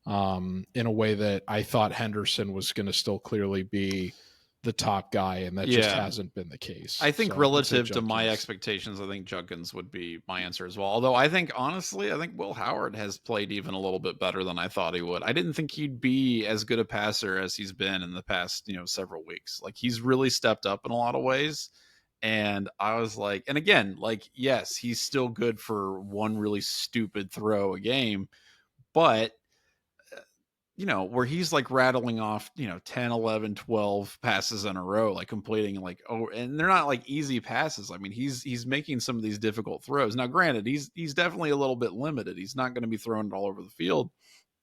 in a way that I thought Henderson was going to still clearly be the top guy, and that just hasn't been the case.
I think relative to my expectations, I think Judkins would be my answer as well. Although I think Will Howard has played even a little bit better than I thought he would. I didn't think he'd be as good a passer as he's been in the past, several weeks. Like he's really stepped up in a lot of ways. And I was like, and again, like, yes, he's still good for one really stupid throw a game, but where he's like rattling off, 10, 11, 12 passes in a row, like completing like, and they're not like easy passes. I mean, he's making some of these difficult throws. Now, granted, he's definitely a little bit limited. He's not going to be throwing it all over the field,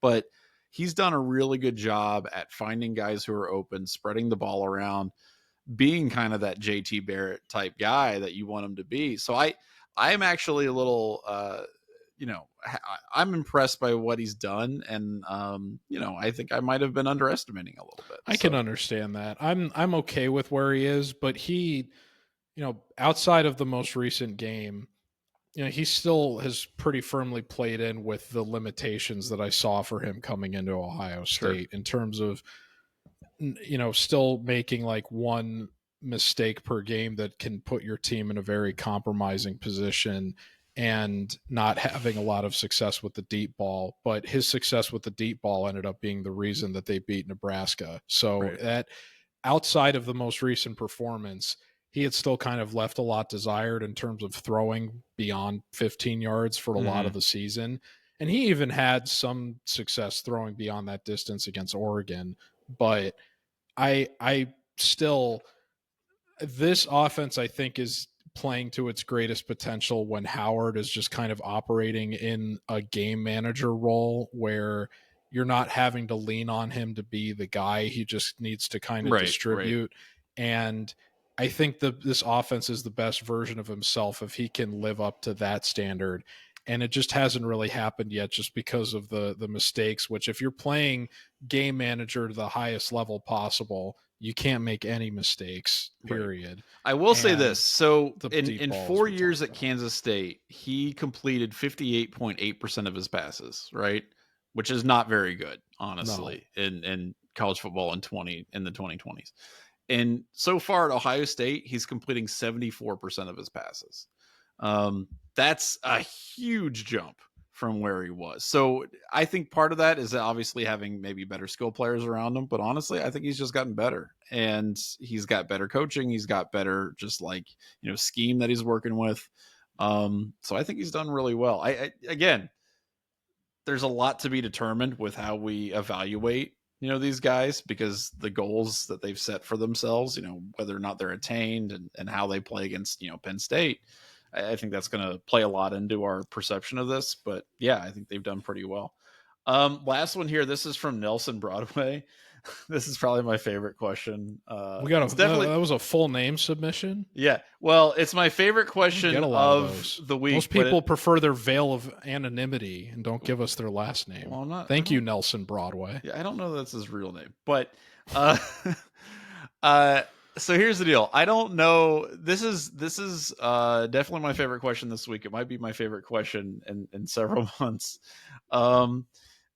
but he's done a really good job at finding guys who are open, spreading the ball around, being kind of that JT Barrett type guy that you want him to be. So I'm actually a little, I'm impressed by what he's done, and I think I might have been underestimating a little bit.
I can understand that. I'm okay with where he is, but he, outside of the most recent game, he still has pretty firmly played in with the limitations that I saw for him coming into Ohio State in terms of, still making like one mistake per game that can put your team in a very compromising position, and not having a lot of success with the deep ball. But his success with the deep ball ended up being the reason that they beat Nebraska. So that outside of the most recent performance, he had still kind of left a lot desired in terms of throwing beyond 15 yards for a lot of the season. And he even had some success throwing beyond that distance against Oregon. But I still, this offense, I think, is playing to its greatest potential when Howard is just kind of operating in a game manager role where, you're not having to lean on him to be the guy. He just needs to kind of distribute. And I think this offense is the best version of himself if he can live up to that standard. And it just hasn't really happened yet just because of the mistakes, which if you're playing game manager to the highest level possible, you can't make any mistakes, period.
Right. I will say this. So in 4 years at Kansas State, he completed 58.8% of his passes, right? Which is not very good, honestly, in college football in the 2020s. And so far at Ohio State, he's completing 74% of his passes. That's a huge jump from where he was. So I think part of that is obviously having maybe better skill players around him. But honestly, I think he's just gotten better, and he's got better coaching. He's got better just like, scheme that he's working with. So I think he's done really well. Again, there's a lot to be determined with how we evaluate these guys, because the goals that they've set for themselves, whether or not they're attained, and how they play against, Penn State, I think that's going to play a lot into our perception of this. But yeah, I think they've done pretty well. Last one here. This is from Nelson Broadway. This is probably my favorite question.
That was a full name submission.
Yeah. Well, it's my favorite question of the week.
Most people prefer their veil of anonymity and don't give us their last name. Well, Thank you, Nelson Broadway.
Yeah, I don't know that's his real name, but so here's the deal. I don't know. This is definitely my favorite question this week. It might be my favorite question in several months.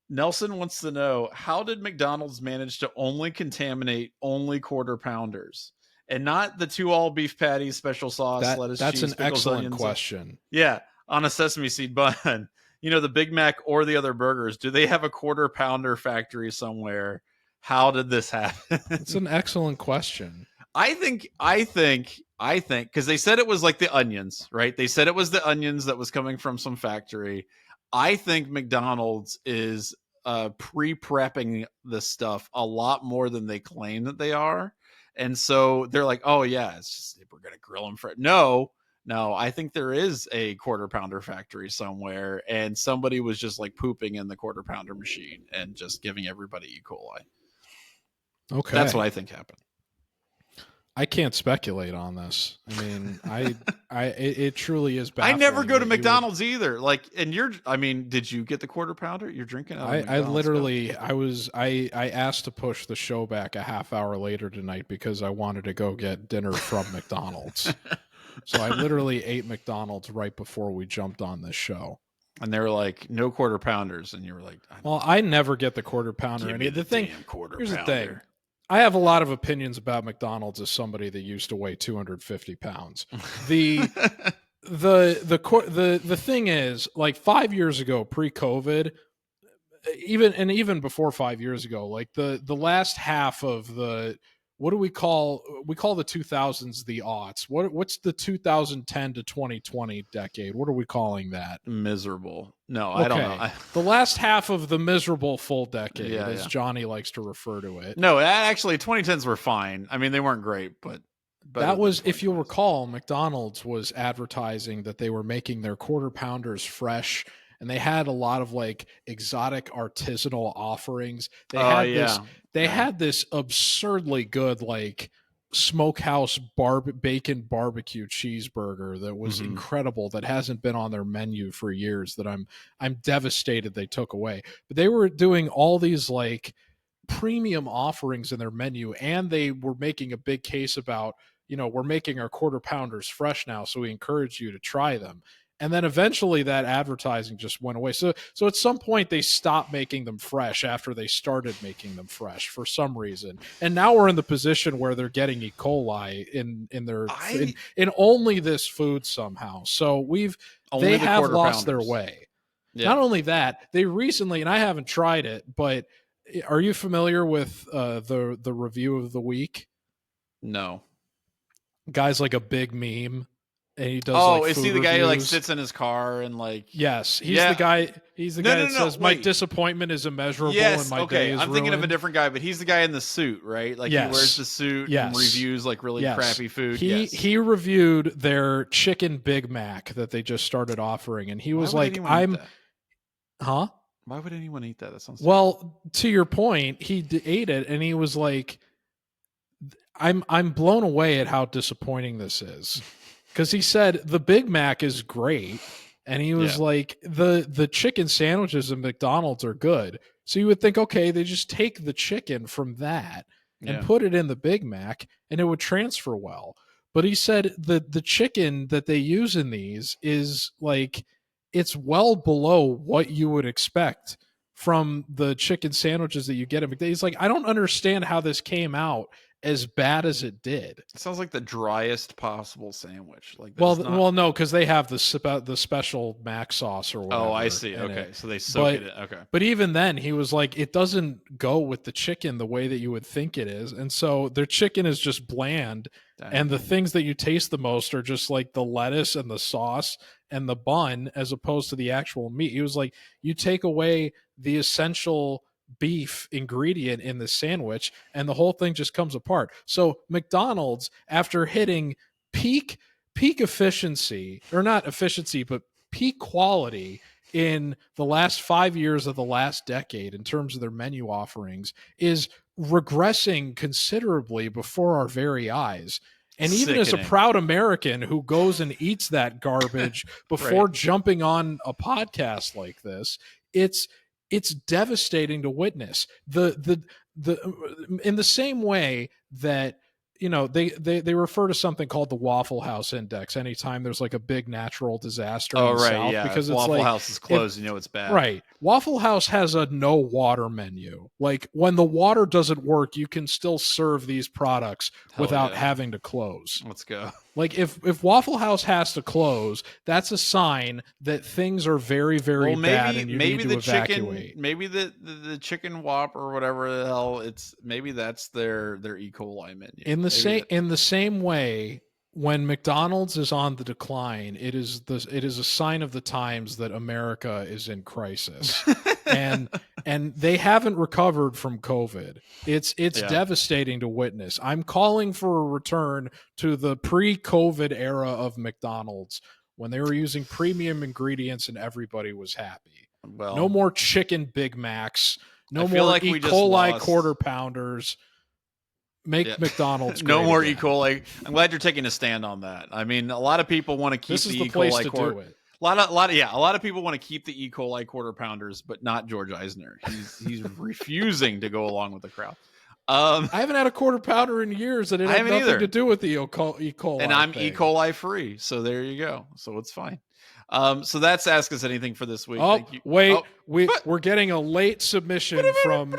Nelson wants to know, how did McDonald's manage to only contaminate quarter pounders and not the 2 all beef patties, special sauce, lettuce,
that's
cheese,
an
pickles,
excellent
onions,
question.
Yeah, on a sesame seed bun. The Big Mac or the other burgers. Do they have a quarter pounder factory somewhere? How did this happen?
It's an excellent question.
I think, because they said it was like the onions, right? They said it was the onions that was coming from some factory. I think McDonald's is pre-prepping this stuff a lot more than they claim that they are. And so they're like, oh yeah, it's just, we're going to grill them for it. No, I think there is a quarter pounder factory somewhere, and somebody was just like pooping in the quarter pounder machine and just giving everybody E. coli.
Okay.
That's what I think happened.
I can't speculate on this. I mean, it truly is
baffling. I never go to McDonald's either. Like, and did you get the quarter pounder? You're drinking out of
I asked to push the show back a half hour later tonight because I wanted to go get dinner from McDonald's. So I literally ate McDonald's right before we jumped on this show.
And they were like, no quarter pounders. And you were like,
I never get the quarter pounder. Here's the thing. I have a lot of opinions about McDonald's as somebody that used to weigh 250 pounds. The thing is, like 5 years ago, pre-COVID, even before 5 years ago, like the last half of the, what do we call the 2000s the aughts? What's the 2010 to 2020 decade? What are we calling that?
Miserable. No, okay. I don't know.
The last half of the miserable full decade, as Johnny likes to refer to it.
No, actually 2010s were fine. I mean, they weren't great, but
that was, if you'll recall, McDonald's was advertising that they were making their quarter pounders fresh, and they had a lot of like exotic artisanal offerings. They had this absurdly good like smokehouse bacon barbecue cheeseburger that was incredible, that hasn't been on their menu for years, that I'm devastated they took away. But they were doing all these like premium offerings in their menu, and they were making a big case about, we're making our quarter pounders fresh now, so we encourage you to try them. And then eventually that advertising just went away. So at some point they stopped making them fresh after they started making them fresh for some reason. And now we're in the position where they're getting E. coli in only this food somehow. So they have lost their way. Yeah. Not only that, they recently, and I haven't tried it, but are you familiar with the review of the week?
No.
Guy's like a big meme. And he does
is he the guy who like sits in his car and like?
Yes, he's the guy. He's the guy that says my disappointment is immeasurable and my day is
I'm thinking of a different guy, but he's the guy in the suit, right? Like he wears the suit and reviews like really crappy food.
He reviewed their chicken Big Mac that they just started offering, and he was like,
Why would anyone eat that? That sounds
Well, to your point, he ate it and he was like, I'm blown away at how disappointing this is. Because he said the Big Mac is great. And he was like, the chicken sandwiches at McDonald's are good. So you would think, okay, they just take the chicken from that and put it in the Big Mac and it would transfer well. But he said the chicken that they use in these is like, it's well below what you would expect from the chicken sandwiches that you get at McDonald's. He's like, I don't understand how this came out as bad as it did.
It sounds like the driest possible sandwich. Like,
well, no, because they have the special mac sauce or whatever.
Oh, I see. Okay, so they soak it in. Okay,
but even then, he was like, it doesn't go with the chicken the way that you would think it is, and so their chicken is just bland, and the things that you taste the most are just like the lettuce and the sauce and the bun, as opposed to the actual meat. He was like, you take away the essential beef ingredient in the sandwich and the whole thing just comes apart. So McDonald's, after hitting peak efficiency, or not efficiency, but peak quality in the last 5 years of the last decade in terms of their menu offerings, is regressing considerably before our very eyes. And even as a proud American who goes and eats that garbage before jumping on a podcast like this, it's devastating to witness. The in the same way that, you know, they refer to something called the Waffle House Index anytime there's like a big natural disaster in the South, because it's
Waffle House is closed, you know it's bad.
Right. Waffle House has a no water menu. Like, when the water doesn't work, you can still serve these products without having to close.
Let's go.
Like, if Waffle House has to close, that's a sign that things are very, very bad and you need to evacuate.
Maybe the chicken whop or whatever the hell, maybe that's their E. coli menu.
In the same way, when McDonald's is on the decline, it is a sign of the times that America is in crisis. and they haven't recovered from COVID. It's devastating to witness. I'm calling for a return to the pre-COVID era of McDonald's, when they were using premium ingredients and everybody was happy.
Well,
no more chicken Big Macs, no more E. coli quarter pounders. Make McDonald's great
no more
again.
E. coli. I'm glad you're taking a stand on that. I mean, a lot of people want to keep the E. coli quarter. A lot of people want to keep the E. coli quarter pounders, but not George Eisner. He's refusing to go along with the crowd.
I haven't had a quarter pounder in years, and it had nothing to do with the E. coli.
And I'm
thing.
E. coli free, so there you go. So it's fine. So that's Ask Us Anything for this week.
Oh, wait. We're getting a late submission from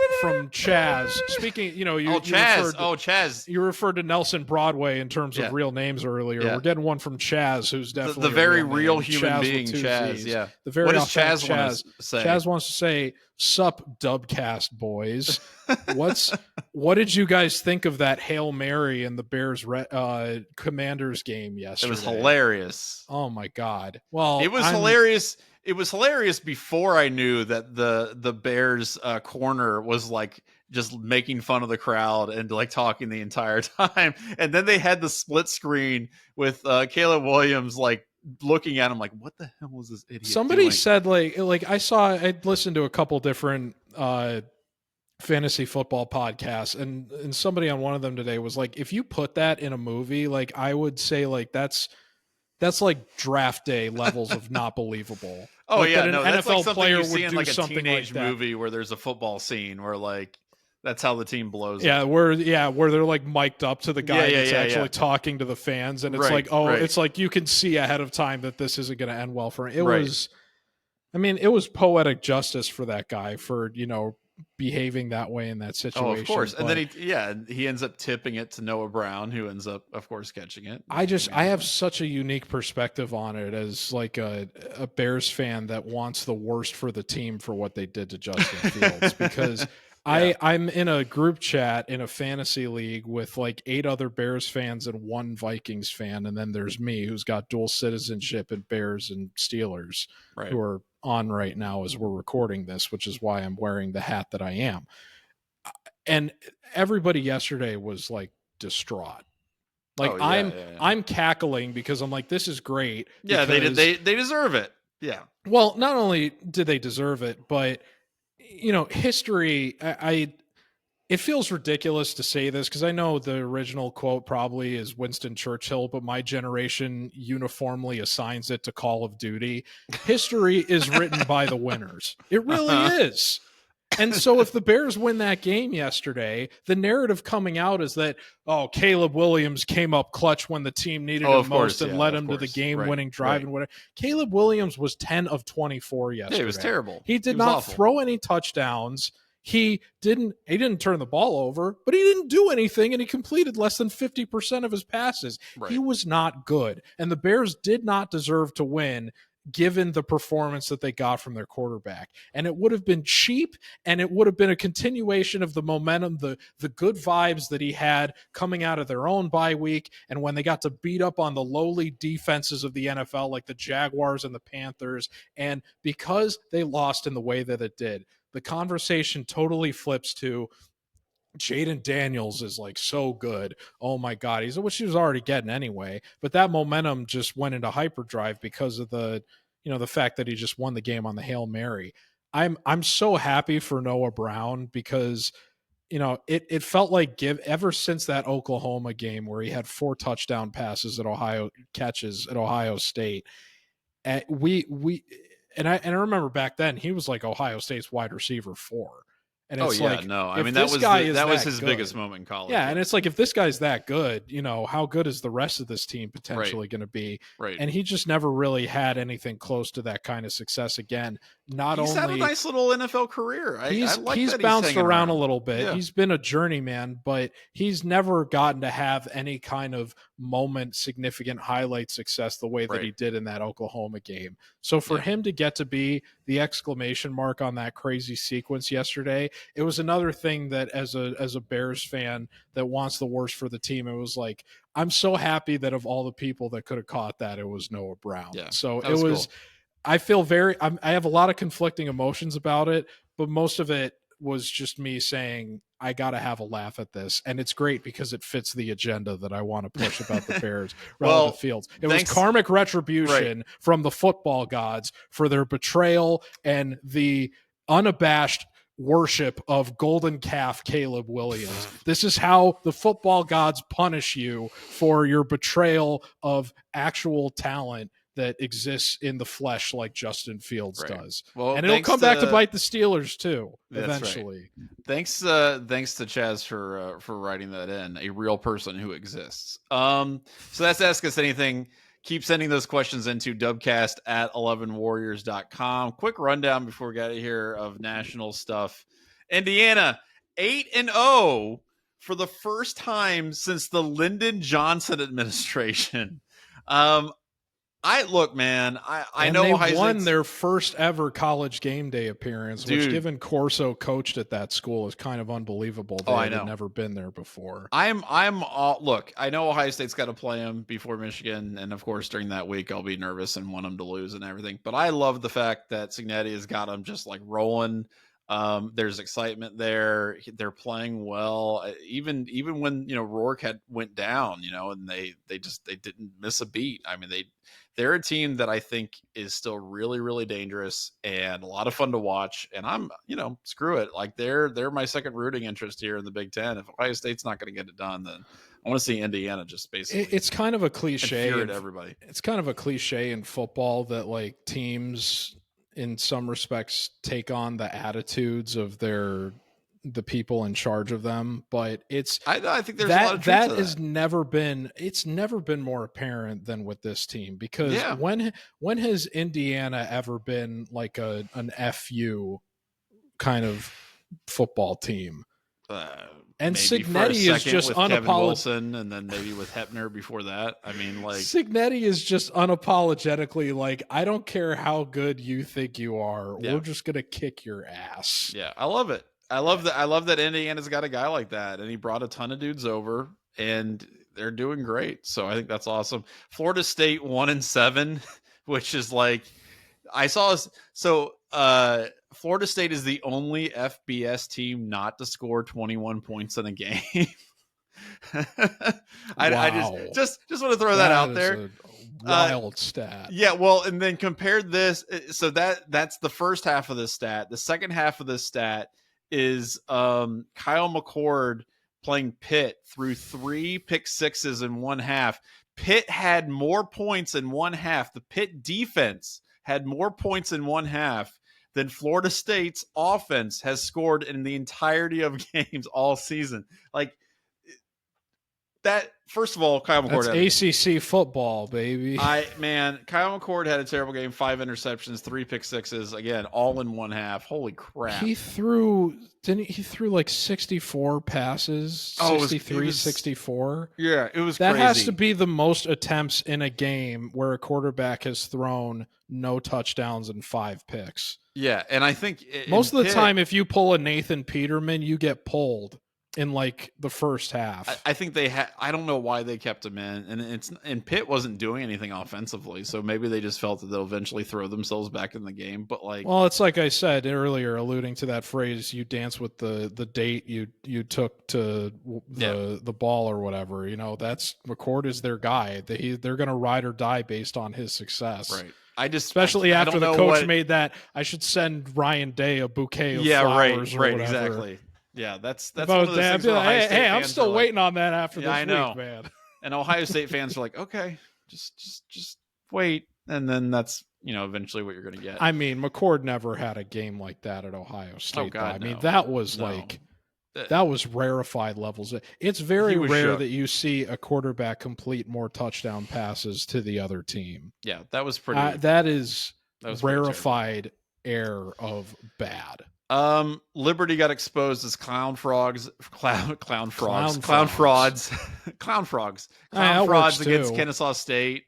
Chaz. Speaking,
Chaz.
You referred to Nelson Broadway in terms of real names earlier.
Yeah.
We're getting one from Chaz, who's definitely
the very real human being, Chaz. Yeah.
What
does Chaz want to say?
Chaz wants to say, "Sup, Dubcast boys." What did you guys think of that Hail Mary in the Bears Commanders game yesterday?
It was hilarious.
Oh my God! Well,
it was hilarious. It was hilarious before I knew that the Bears corner was like just making fun of the crowd and like talking the entire time. And then they had the split screen with Caleb Williams like looking at him like, what the hell was this idiot doing?
Said like I listened to a couple different fantasy football podcasts, and somebody on one of them today was like, if you put that in a movie, like, I would say like that's like draft day levels of not believable.
Oh,
like,
yeah,
that an
that's
NFL
like something
player
you see
would
in like
do
a
something
teenage
like that.
movie where there's a football scene where like that's how the team blows.
Yeah, where they're like mic'd up to the guy that's actually talking to the fans, and it's it's like you can see ahead of time that this isn't going to end well for him. It was poetic justice for that guy for, behaving that way in that situation.
Oh, of course. And then he ends up tipping it to Noah Brown, who ends up, of course, catching it.
I have such a unique perspective on it as like a Bears fan that wants the worst for the team for what they did to Justin Fields, because I'm in a group chat in a fantasy league with like 8 other Bears fans and 1 Vikings fan. And then there's me, who's got dual citizenship in Bears and Steelers, who are on right now as we're recording this, which is why I'm wearing the hat that I am. And everybody yesterday was like distraught. Like, I'm cackling because I'm like, this is great.
Yeah, they deserve it. Yeah.
Well, not only did they deserve it, but history, it feels ridiculous to say this because I know the original quote probably is Winston Churchill, but my generation uniformly assigns it to Call of Duty. History is written by the winners. It really is. And so if the Bears win that game yesterday, the narrative coming out is that, Caleb Williams came up clutch when the team needed him most and led him to the game-winning drive and whatever. Caleb Williams was 10 of 24 yesterday.
Yeah, it was terrible.
He did not throw any touchdowns. He didn't turn the ball over, but he didn't do anything, and he completed less than 50% of his passes. Right. He was not good, and the Bears did not deserve to win given the performance that they got from their quarterback. And it would have been cheap, and it would have been a continuation of the momentum, the good vibes that he had coming out of their own bye week, and when they got to beat up on the lowly defenses of the NFL like the Jaguars and the Panthers. And because they lost in the way that it did, the conversation totally flips to Jaden Daniels is like so good. Oh my God. Which he was already getting anyway, but that momentum just went into hyperdrive because of the fact that he just won the game on the Hail Mary. I'm so happy for Noah Brown because it felt like ever since that Oklahoma game where he had 4 touchdown passes at Ohio State. I remember back then he was like Ohio State's wide receiver 4. And it's
that was his biggest moment in college.
Yeah, and it's like, if this guy's that good, how good is the rest of this team potentially going to be?
Right.
And he just never really had anything close to that kind of success again. He's
had a nice little NFL career.
He's bounced around a little bit.
Yeah.
He's been a journeyman, but he's never gotten to have any kind of moment, significant highlight success the way that he did in that Oklahoma game. So for him to get to be the exclamation mark on that crazy sequence yesterday, it was another thing that as a Bears fan that wants the worst for the team, it was like, I'm so happy that of all the people that could have caught that, it was Noah Brown.
Yeah,
so it was cool. I feel I have a lot of conflicting emotions about it, but most of it was just me saying, I got to have a laugh at this. And it's great because it fits the agenda that I want to push about the Bears relative fields. It was karmic retribution from the football gods for their betrayal and the unabashed worship of golden calf Caleb Williams. This is how the football gods punish you for your betrayal of actual talent that exists in the flesh like Justin Fields does. Well, and it'll come back to bite the Steelers too, eventually.
Right. Thanks to Chaz for writing that in, a real person who exists. So that's Ask Us Anything. Keep sending those questions into dubcast@11warriors.com. Quick rundown before we get out of here of national stuff. Indiana, 8-0 for the first time since the Lyndon Johnson administration. I know
they
Ohio
won
State's
their first ever college game day appearance, which, given Corso coached at that school, is kind of unbelievable. They had never been there before.
I know Ohio State's got to play them before Michigan, and of course during that week I'll be nervous and want them to lose and everything. But I love the fact that Cignetti has got them just like rolling. There's excitement there. They're playing well. Even when Rourke went down, and they didn't miss a beat. I mean, they're a team that I think is still really, really dangerous and a lot of fun to watch. And I'm, screw it. Like they're my second rooting interest here in the Big Ten. If Ohio State's not going to get it done, then I want to see Indiana just basically.
It's kind of a cliche.
Everybody.
It's kind of a cliche in football that like teams in some respects take on the attitudes of the people in charge of them, but
I think there's a lot of truth to that.
It's never been more apparent than with this team, because when has Indiana ever been like an FU kind of football team? And Cignetti is just
unapologetic, and then maybe with Hepner before that. I mean, like
Cignetti is just unapologetically like, I don't care how good you think you are, we're just gonna kick your ass.
Yeah, I love it. I love that Indiana's got a guy like that, and he brought a ton of dudes over, and they're doing great. So I think that's awesome. Florida State 1-7, which is like Florida State is the only FBS team not to score 21 points in a game. I just want to throw that out there.
Wild stat.
Yeah, well, and then compared this, so that's the first half of this stat. The second half of this stat is Kyle McCord playing Pitt through 3 pick sixes in one half. Pitt had more points in one half. The Pitt defense had more points in one half than Florida State's offense has scored in the entirety of games all season. Like that, first of all, Kyle McCord
That's ACC football, baby.
Kyle McCord had a terrible game, 5 interceptions, 3 pick sixes, again, all in one half. Holy crap.
He threw like 64 passes, 63, 64.
Yeah, it was
that
crazy.
That has to be the most attempts in a game where a quarterback has thrown no touchdowns and 5 picks.
Yeah, and I think
most of the time, if you pull a Nathan Peterman, you get pulled in like the first half.
I think they had. I don't know why they kept him in, and Pitt wasn't doing anything offensively, so maybe they just felt that they'll eventually throw themselves back in the game. But well,
it's like I said earlier, alluding to that phrase, "You dance with the date you took to the ball or whatever." That's McCord is their guy. They're going to ride or die based on his success.
Right.
Especially after the coach made that, I should send Ryan Day a bouquet of flowers or whatever.
Exactly. Yeah, that's one of those things where Ohio State fans
I'm still waiting on that after this
week,
man.
And Ohio State fans are like, okay, just wait, and then that's eventually what you're going to get.
I mean, McCord never had a game like that at Ohio State.
Oh God,
I mean, that was that was rarefied levels. It's very rare that you see a quarterback complete more touchdown passes to the other team.
Yeah, that was pretty.
That was rarefied air of bad.
Liberty got exposed as clown frauds against Kennesaw State.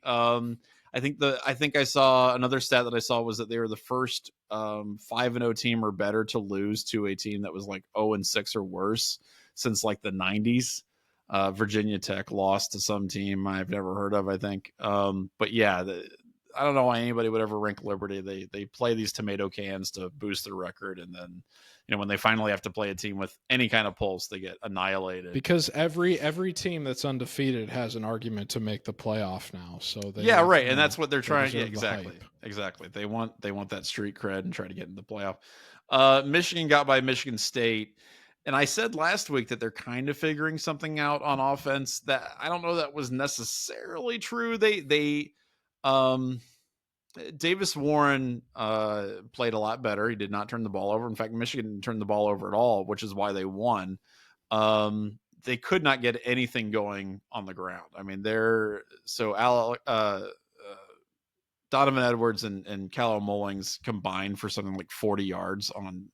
I think I saw another stat that I saw was that they were the first 5-0 team or better to lose to a team that was like 0-6 or worse since like the 90s. Virginia Tech lost to some team I've never heard of, I think. But yeah, I don't know why anybody would ever rank Liberty. They play these tomato cans to boost their record, and then when they finally have to play a team with any kind of pulse, they get annihilated.
Because every team that's undefeated has an argument to make the playoff now. So
and that's what they're trying. Yeah, exactly. They want that street cred and try to get into the playoff. Michigan got by Michigan State. And I said last week that they're kind of figuring something out on offense. That I don't know that was necessarily true. Davis Warren played a lot better. He did not turn the ball over. In fact, Michigan didn't turn the ball over at all, which is why they won. They could not get anything going on the ground. I mean, Donovan Edwards and Callum Mullings combined for something like 40 yards on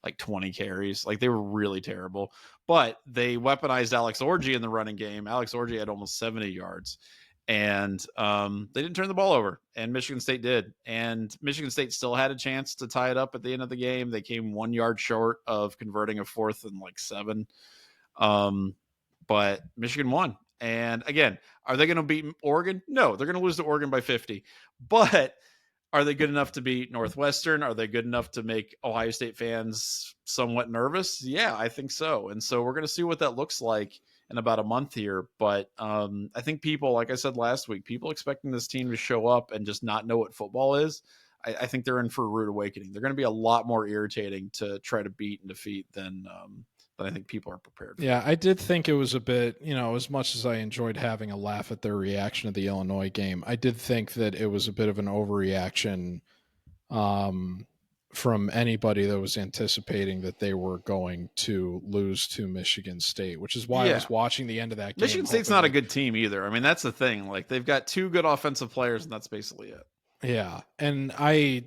like 20 carries. Like, they were really terrible. But they weaponized Alex Orji in the running game. Alex Orji had almost 70 yards. And they didn't turn the ball over, and Michigan State did. And Michigan State still had a chance to tie it up at the end of the game. They came 1 yard short of converting a 4th and like 7. But Michigan won. And again, are they going to beat Oregon? No, they're going to lose to Oregon by 50. But are they good enough to beat Northwestern? Are they good enough to make Ohio State fans somewhat nervous? Yeah, I think so. And so we're going to see what that looks like in about a month here. But I think people, like I said last week, people expecting this team to show up and just not know what football is, I think they're in for a rude awakening. They're going to be a lot more irritating to try to beat and defeat than I think people are prepared for.
Yeah, I did think it was a bit, as much as I enjoyed having a laugh at their reaction to the Illinois game, I did think that it was a bit of an overreaction from anybody that was anticipating that they were going to lose to Michigan State, which is why I was watching the end of that game.
Michigan State's not a good team either. I mean, that's the thing. Like, they've got 2 good offensive players, and that's basically it.
Yeah, and I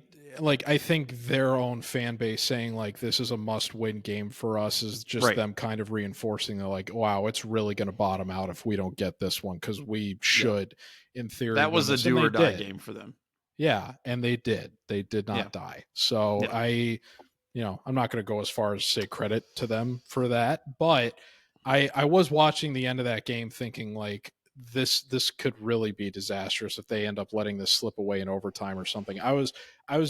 think their own fan base saying, like, this is a must-win game for us is just them kind of reinforcing that, like, wow, it's really going to bottom out if we don't get this one, because we should, in theory.
That was a do-or-die game for them.
Yeah, and they did. They did not die. So I'm not going to go as far as say credit to them for that, but I was watching the end of that game thinking, like, this could really be disastrous if they end up letting this slip away in overtime or something. I was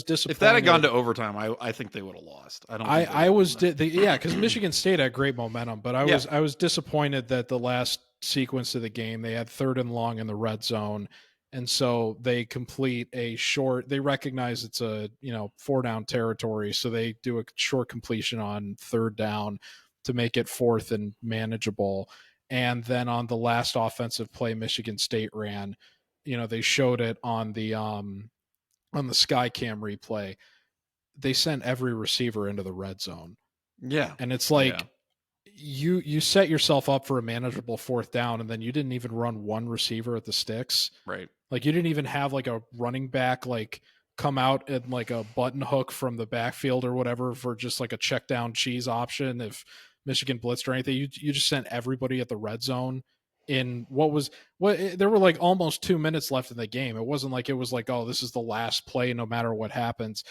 disappointed.
If that had gone to overtime, I think they would have lost.
Because Michigan State had great momentum, but I was disappointed that the last sequence of the game, they had 3rd and long in the red zone, And so they complete they recognize it's a, 4-down territory. So they do a short completion on 3rd down to make it 4th and manageable. And then on the last offensive play Michigan State ran, they showed it on the Skycam replay. They sent every receiver into the red zone.
Yeah.
And it's like, you set yourself up for a manageable 4th down, and then you didn't even run one receiver at the sticks.
Right.
Like, you didn't even have like a running back like come out and like a button hook from the backfield or whatever for just like a check down cheese option if Michigan blitzed or anything. You just sent everybody at the red zone in there were like almost 2 minutes left in the game. It wasn't like it was like, oh, this is the last play no matter what happens.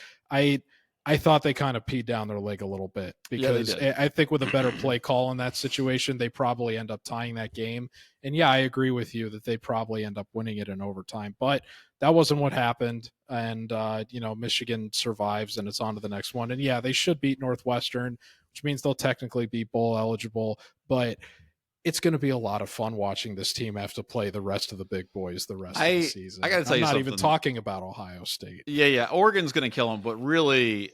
I thought they kind of peed down their leg a little bit, because I think with a better play call in that situation, they probably end up tying that game. And yeah, I agree with you that they probably end up winning it in overtime, but that wasn't what happened. And, Michigan survives and it's on to the next one. And yeah, they should beat Northwestern, which means they'll technically be bowl eligible, but it's going to be a lot of fun watching this team have to play the rest of the big boys the rest of the season.
I got to tell you something.
I'm not even talking about Ohio State.
Yeah. Oregon's going to kill them, but really,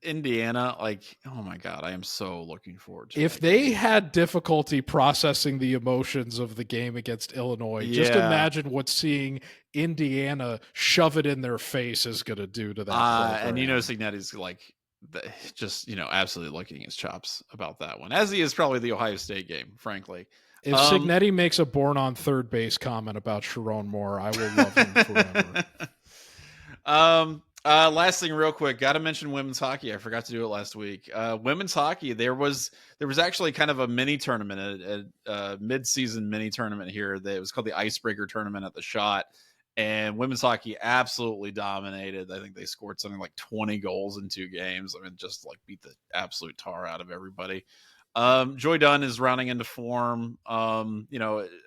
Indiana, like, oh my God, I am so looking forward to it.
If they had difficulty processing the emotions of the game against Illinois, just imagine what seeing Indiana shove it in their face is going to do to that.
And Cignetti's like, just absolutely licking his chops about that one, as he is probably the Ohio State game, frankly.
If Cignetti makes a born on third base comment about Sharon Moore, I will love him forever.
Last thing real quick, got to mention women's hockey. I forgot to do it last week. Women's hockey, there was actually kind of a mini tournament, a mid-season mini tournament here. It was called the Icebreaker tournament at the Shot. And women's hockey absolutely dominated. I think they scored something like 20 goals in 2 games. I mean, just like beat the absolute tar out of everybody. Joy Dunn is rounding into form. I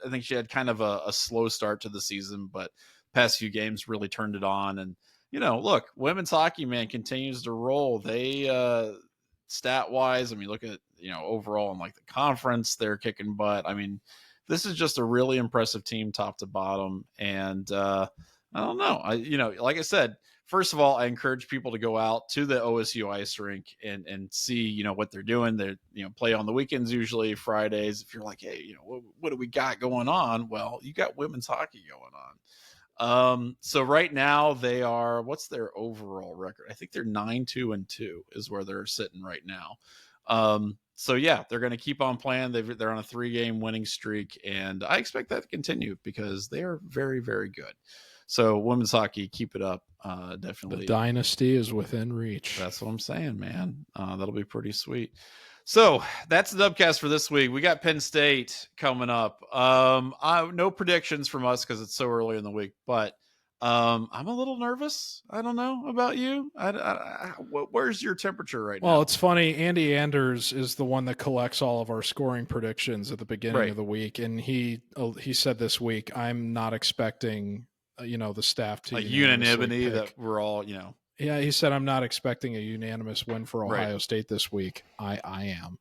think she had kind of a slow start to the season, but past few games really turned it on. And, look, women's hockey, man, continues to roll. They, stat-wise, I mean, look at, overall in like the conference, they're kicking butt. I mean, this is just a really impressive team top to bottom. And I don't know. Like I said, first of all, I encourage people to go out to the OSU ice rink and see, what they're doing. They play on the weekends, usually Fridays. If you're like, hey, what do we got going on? Well, you got women's hockey going on. So right now they are, what's their overall record? I think they're 9-2-2 is where they're sitting right now. So yeah, they're going to keep on playing. They're on a 3-game winning streak, and I expect that to continue because they are very, very good. So women's hockey, keep it up. Definitely.
The dynasty is within reach.
That's what I'm saying, man. That'll be pretty sweet. So that's the Dubcast for this week. We got Penn State coming up. No predictions from us because it's so early in the week, but I'm a little nervous. I don't know about you. Where's your temperature right now?
Well, it's funny. Andy Anders is the one that collects all of our scoring predictions at the beginning of the week, and he said this week, I'm not expecting, the staff to
unanimity that we're all,
Yeah, he said, I'm not expecting a unanimous win for Ohio State this week. I am.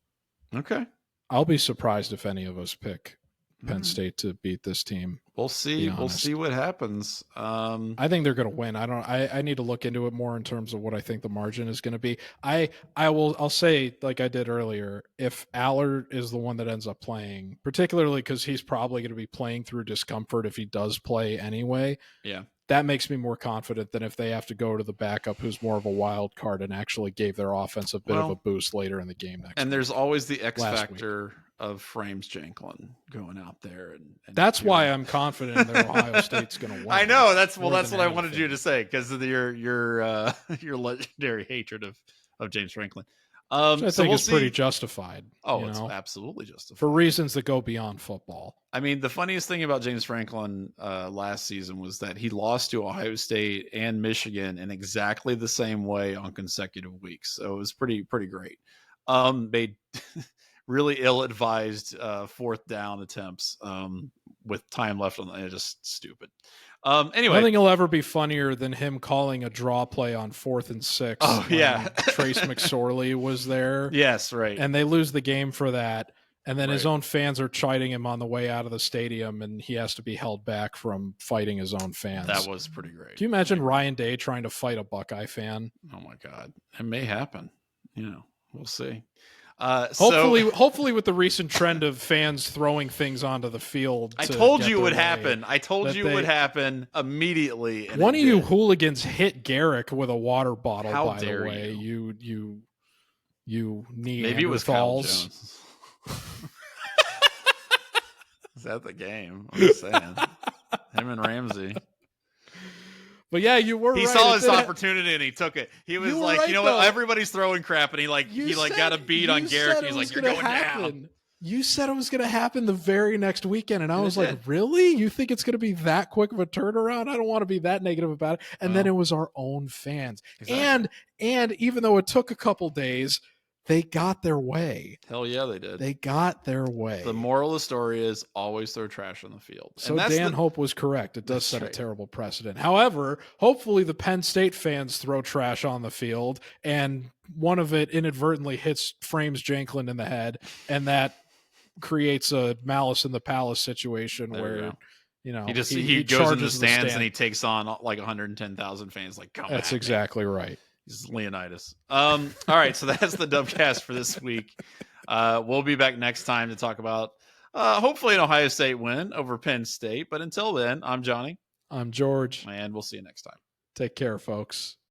Okay. I'll be surprised if any of us pick Penn State to beat this team.
We'll see. We'll see what happens.
I think they're going to win. I need to look into it more in terms of what I think the margin is going to be. I'll say, like I did earlier, if Allard is the one that ends up playing, particularly because he's probably going to be playing through discomfort if he does play anyway.
Yeah.
That makes me more confident than if they have to go to the backup who's more of a wild card and actually gave their offense a bit of a boost later in the game next week.
There's always the X factor of Frames Janklin going out there. And
that's why I'm confident that Ohio State's going to win.
I know. That's what I wanted you to say because of your legendary hatred of James Franklin.
I think it's pretty justified.
Oh, it's absolutely justified.
For reasons that go beyond football.
I mean, the funniest thing about James Franklin last season was that he lost to Ohio State and Michigan in exactly the same way on consecutive weeks. So it was pretty great. Made really ill-advised 4th down attempts with time left on the just stupid. Anyway,
nothing will ever be funnier than him calling a draw play on 4th and 6.
Oh yeah,
Trace McSorley was there.
Yes, right.
And they lose the game for that. And then his own fans are chiding him on the way out of the stadium, and he has to be held back from fighting his own fans.
That was pretty great.
Can you imagine Ryan Day trying to fight a Buckeye fan?
Oh my God. It may happen. We'll see.
Hopefully with the recent trend of fans throwing things onto the field.
I told you it would happen. It would happen immediately.
One of you hooligans hit Garrick with a water bottle,
How
by the
dare
way. You need
Maybe it was Kyle
Neanderthals.
Jones. Is that the game? I'm just saying. Him and Ramsey.
But yeah, you were
He
right.
saw his opportunity and he took it. He was like,
right,
you know what?
though.
Everybody's throwing crap, and he got a beat on Garrick. He's like, you're going down.
You said it was going to happen the very next weekend, and I was like,
did.
really? You think it's going to be that quick of a turnaround? I don't want to be that negative about it. And then it was our own fans.
Exactly.
And even though it took a couple days, they got their way.
Hell yeah, they did.
They got their way.
The moral of the story is always throw trash on the field.
So Dan Hope was correct. It does set
right.
a terrible precedent. However, hopefully the Penn State fans throw trash on the field, and one of it inadvertently frames Janklin in the head, and that creates a Malice in the Palace situation where
he goes in the stands and he takes on like 110,000 fans. Like, come on.
That's exactly right.
He's Leonidas. All right, so that's the Dubcast for this week. We'll be back next time to talk about hopefully an Ohio State win over Penn State. But until then, I'm Johnny.
I'm George.
And we'll see you next time.
Take care, folks.